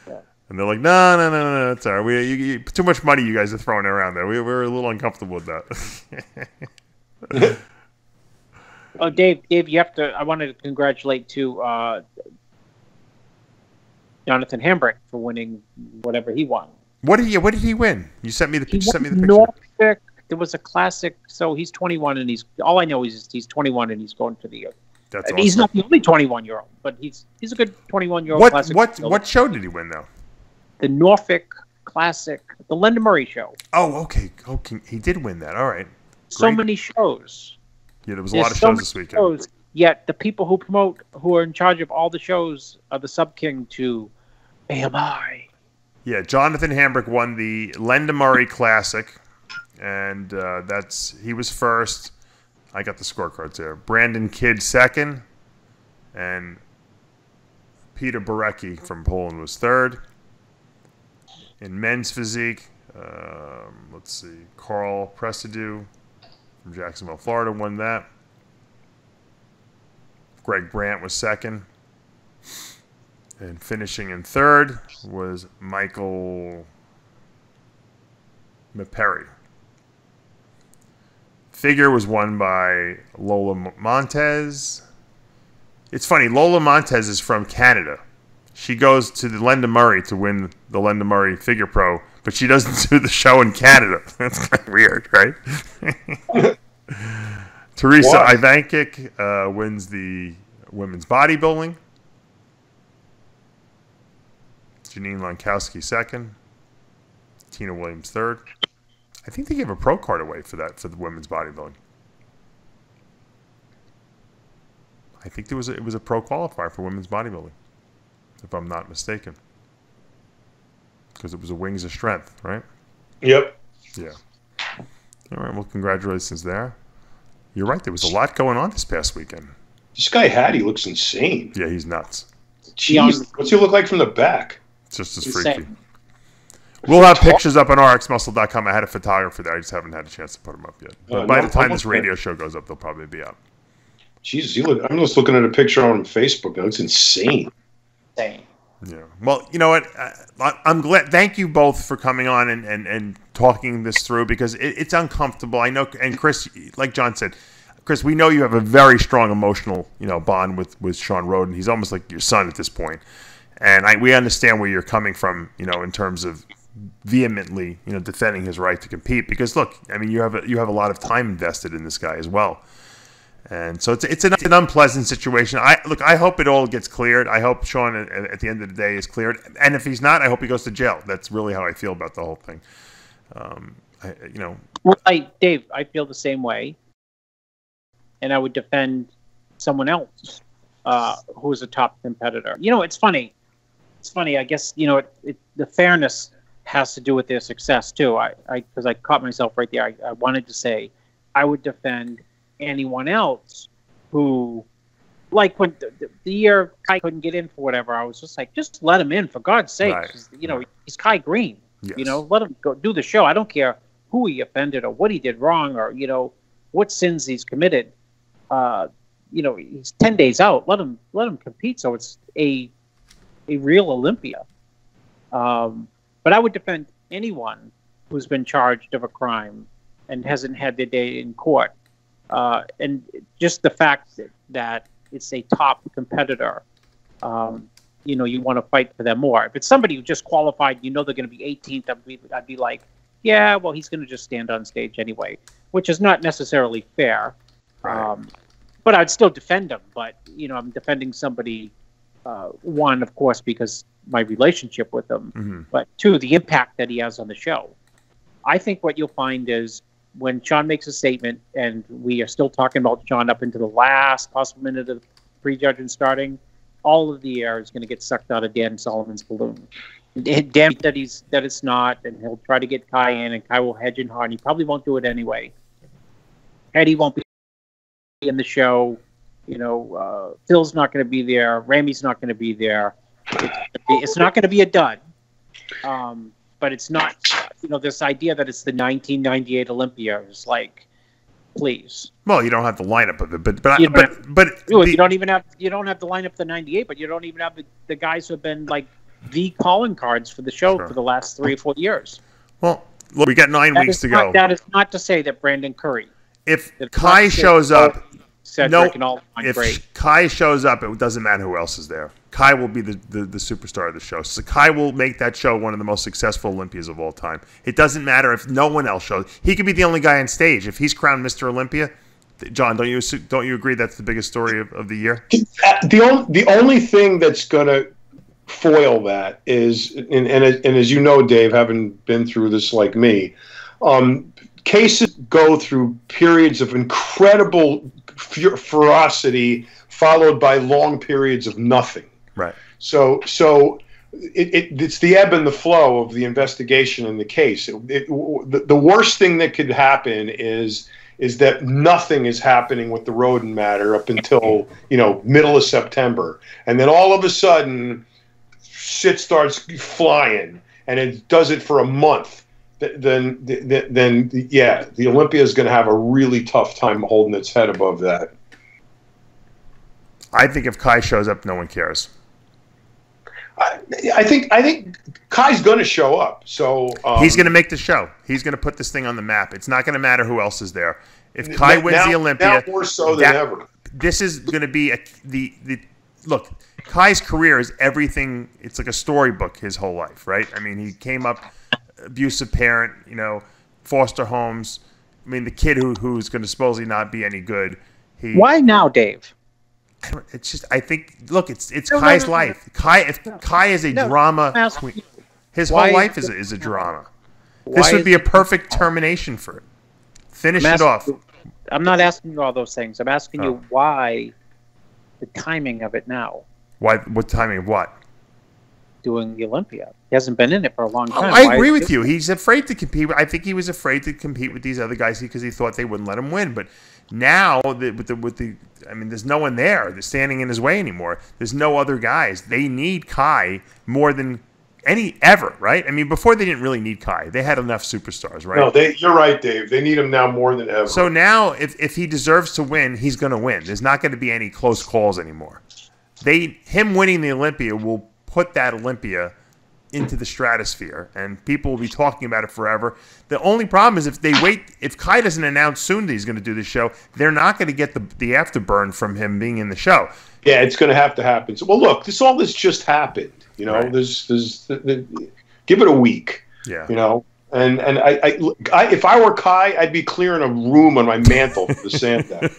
Yeah. And they're like, no, it's all right. Too much money you guys are throwing around there. We were a little uncomfortable with that. Oh, Dave, you have to. I wanted to congratulate Jonathan Hambrick for winning whatever he won. What did he win? You sent me the picture. Norfolk. There was a classic. So he's 21, and all I know is he's 21, and he's going to the. That's awesome. He's not the only 21-year-old, but he's a good 21-year-old. What show did he win though? The Norfolk Classic, the Linda Murray show. Oh, okay. He did win that. All right. Great. So many shows. Yeah, there was a lot of shows this weekend. Yet the people who are in charge of all the shows are the sub-king to AMI. Yeah, Jonathan Hambrick won the Linda Murray Classic, and he was first. I got the scorecards there. Brandon Kidd second, and Peter Borecki from Poland was third. In men's physique, let's see, Carl Presidou from Jacksonville, Florida won that. Greg Brandt was second. And finishing in third was Michael Maperi. Figure was won by Lola Montez. It's funny, Lola Montez is from Canada. She goes to the Linda Murray to win the Linda Murray Figure Pro, but she doesn't do the show in Canada. That's kind of weird, right? Teresa Ivankic wins the women's bodybuilding. Janine Lankowski second. Tina Williams third. I think they gave a pro card away for the women's bodybuilding. I think it was a pro qualifier for women's bodybuilding, if I'm not mistaken, because it was a Wings of Strength, right? Yep. Yeah. All right. Well, congratulations there. You're right. There was a lot going on this past weekend. This guy Hattie looks insane. Yeah, he's nuts. Jeez, what's he look like from the back? It's just as freaky. We'll have pictures up on rxmuscle.com. I had a photographer there. I just haven't had a chance to put them up yet. But by the time this radio show goes up, they'll probably be up. Jesus, I'm just looking at a picture on Facebook. That looks insane. Insane. Yeah. Well, you know what? I'm glad. Thank you both for coming on and talking this through, because it's uncomfortable. I know. And Chris, like John said, Chris, we know you have a very strong emotional, bond with Shawn Rhoden. He's almost like your son at this point. And we understand where you're coming from, in terms of vehemently, defending his right to compete. Because look, I mean, you have a lot of time invested in this guy as well. And so it's an unpleasant situation. I hope it all gets cleared. I hope Shawn at the end of the day is cleared. And if he's not, I hope he goes to jail. That's really how I feel about the whole thing. Well, Dave, I feel the same way. And I would defend someone else who is a top competitor. It's funny. It's funny. I guess, the fairness has to do with their success too. Because I caught myself right there. I wanted to say I would defend anyone else who, like when the year Kai couldn't get in for whatever, I was just like, just let him in for God's sake. Right. He's Kai Green. Yes. Let him go do the show. I don't care who he offended or what he did wrong or what sins he's committed. He's 10 days out. Let him compete. So it's a real Olympia. But I would defend anyone who's been charged of a crime and hasn't had their day in court. And just the fact that it's a top competitor, you want to fight for them more. If it's somebody who just qualified, they're going to be 18th, I'd be like, yeah, well, he's going to just stand on stage anyway, which is not necessarily fair. Right. But I'd still defend him. But, I'm defending somebody, one, of course, because my relationship with him, but two, the impact that he has on the show. I think what you'll find is when Shawn makes a statement, and we are still talking about Shawn up into the last possible minute of the prejudging starting, all of the air is going to get sucked out of Dan Solomon's balloon. Dan that it's not, and he'll try to get Kai in, and Kai will hedge and hard. And he probably won't do it anyway. Eddie won't be in the show. Phil's not going to be there. Ramey's not going to be there. It's not going to be a dud. But it's not, this idea that it's the 1998 Olympia is like, please. Well, you don't have the lineup of it, but you don't have the lineup of the 98, but you don't even have the guys who have been like the calling cards for the show for the last 3 or 4 years. Well, look, we got 9 weeks to go. That is not to say that Brandon Curry. If Kai shows up, Cedric and all, if Kai shows up, it doesn't matter who else is there. Kai will be the superstar of the show. So Kai will make that show one of the most successful Olympias of all time. It doesn't matter if no one else shows. He could be the only guy on stage. If he's crowned Mr. Olympia, John, don't you agree that's the biggest story of the year? The only thing that's going to foil that is, and as you know, Dave, having been through this like me, cases go through periods of incredible ferocity followed by long periods of nothing. Right. So it's the ebb and the flow of the investigation in the case. The worst thing that could happen is that nothing is happening with the Rhoden matter up until middle of September, and then all of a sudden shit starts flying, and it does it for a month. Then the Olympia is going to have a really tough time holding its head above that. I think if Kai shows up, no one cares. I think Kai's going to show up. So he's going to make the show. He's going to put this thing on the map. It's not going to matter who else is there. If Kai wins the Olympia, now more so than ever. This is going to be look. Kai's career is everything. It's like a storybook. His whole life, right? I mean, he came up abusive parent, foster homes. I mean, the kid who's going to supposedly not be any good. Why now, Dave? It's just, I think, look, it's Kai's life. Kai is a drama queen. His whole life is a drama. This would be a perfect termination for it. Finish it off. I'm not asking you all those things. I'm asking you why the timing of it now. Why? What timing of what? Doing the Olympia. He hasn't been in it for a long time. I agree with you. He's afraid to compete. I think he was afraid to compete with these other guys because he thought they wouldn't let him win. But now, there's no one there that's standing in his way anymore. There's no other guys. They need Kai more than any ever, right? I mean, before they didn't really need Kai. They had enough superstars, right? No, you're right, Dave. They need him now more than ever. So now, if he deserves to win, he's going to win. There's not going to be any close calls anymore. Him winning the Olympia will put that Olympia into the stratosphere, and people will be talking about it forever. The only problem is if Kai doesn't announce soon that he's going to do the show, they're not going to get the afterburn from him being in the show. Yeah, it's going to have to happen. So, well, look, all this just happened. Right. Give it a week. Yeah. And I if I were Kai, I'd be clearing a room on my mantle for the Santa.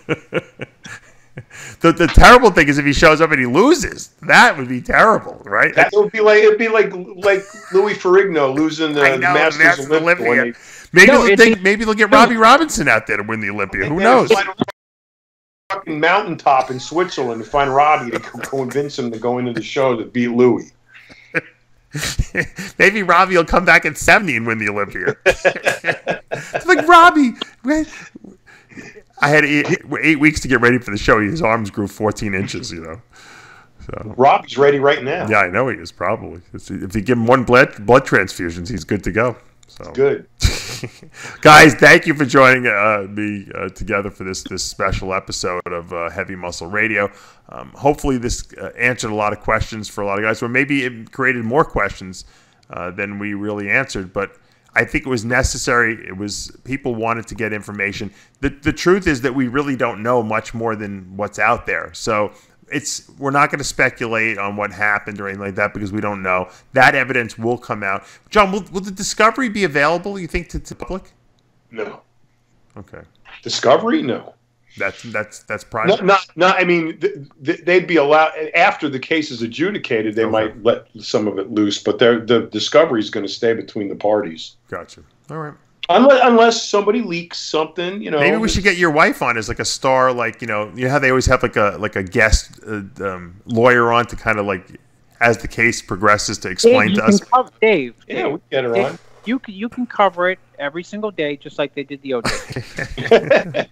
The terrible thing is if he shows up and he loses, that would be terrible, right? It'd be like Louis Ferrigno losing the Masters of Olympia. Maybe they'll get Robbie Robinson out there to win the Olympia. Who knows? Fucking mountaintop in Switzerland to find Robbie to convince him to go into the show to beat Louis. Maybe Robbie will come back at 70 and win the Olympia. It's like, Robbie, I had 8 weeks to get ready for the show. His arms grew 14 inches, So Robbie's ready right now. Yeah, I know he is, probably. If you give him one blood transfusions, he's good to go. So good. Guys, thank you for joining me together for this special episode of Heavy Muscle Radio. Hopefully this answered a lot of questions for a lot of guys, or maybe it created more questions than we really answered, but I think it was necessary. People wanted to get information. The truth is that we really don't know much more than what's out there. So we're not going to speculate on what happened or anything like that because we don't know. That evidence will come out. John, will the discovery be available, you think, to the public? No. Okay. Discovery? No. That's private. No. I mean, they'd be allowed after the case is adjudicated. They might let some of it loose, but the discovery is going to stay between the parties. Gotcha. All right. Unless somebody leaks something, Maybe we should get your wife on as like a star, like how they always have like a guest lawyer on to kind of like as the case progresses to explain to us. Dave, yeah, we can get her on. You can cover it every single day, just like they did the OJ.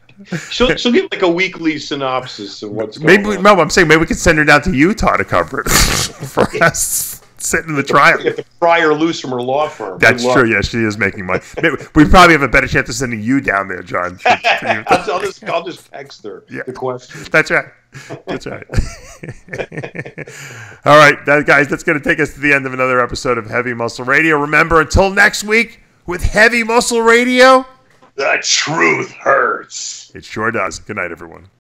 She'll give like a weekly synopsis of what's going Maybe on. no, I'm saying maybe we could send her down to Utah to cover it for us. Sitting in the trial. You have to pry her loose from her law firm. That's true. Yeah, she is making money. Maybe, we probably have a better chance of sending you down there, John. I'll just text her the question. That's right. That's right. All right, guys, that's going to take us to the end of another episode of Heavy Muscle Radio. Remember, until next week with Heavy Muscle Radio, the truth hurts. it sure does. Good night, everyone.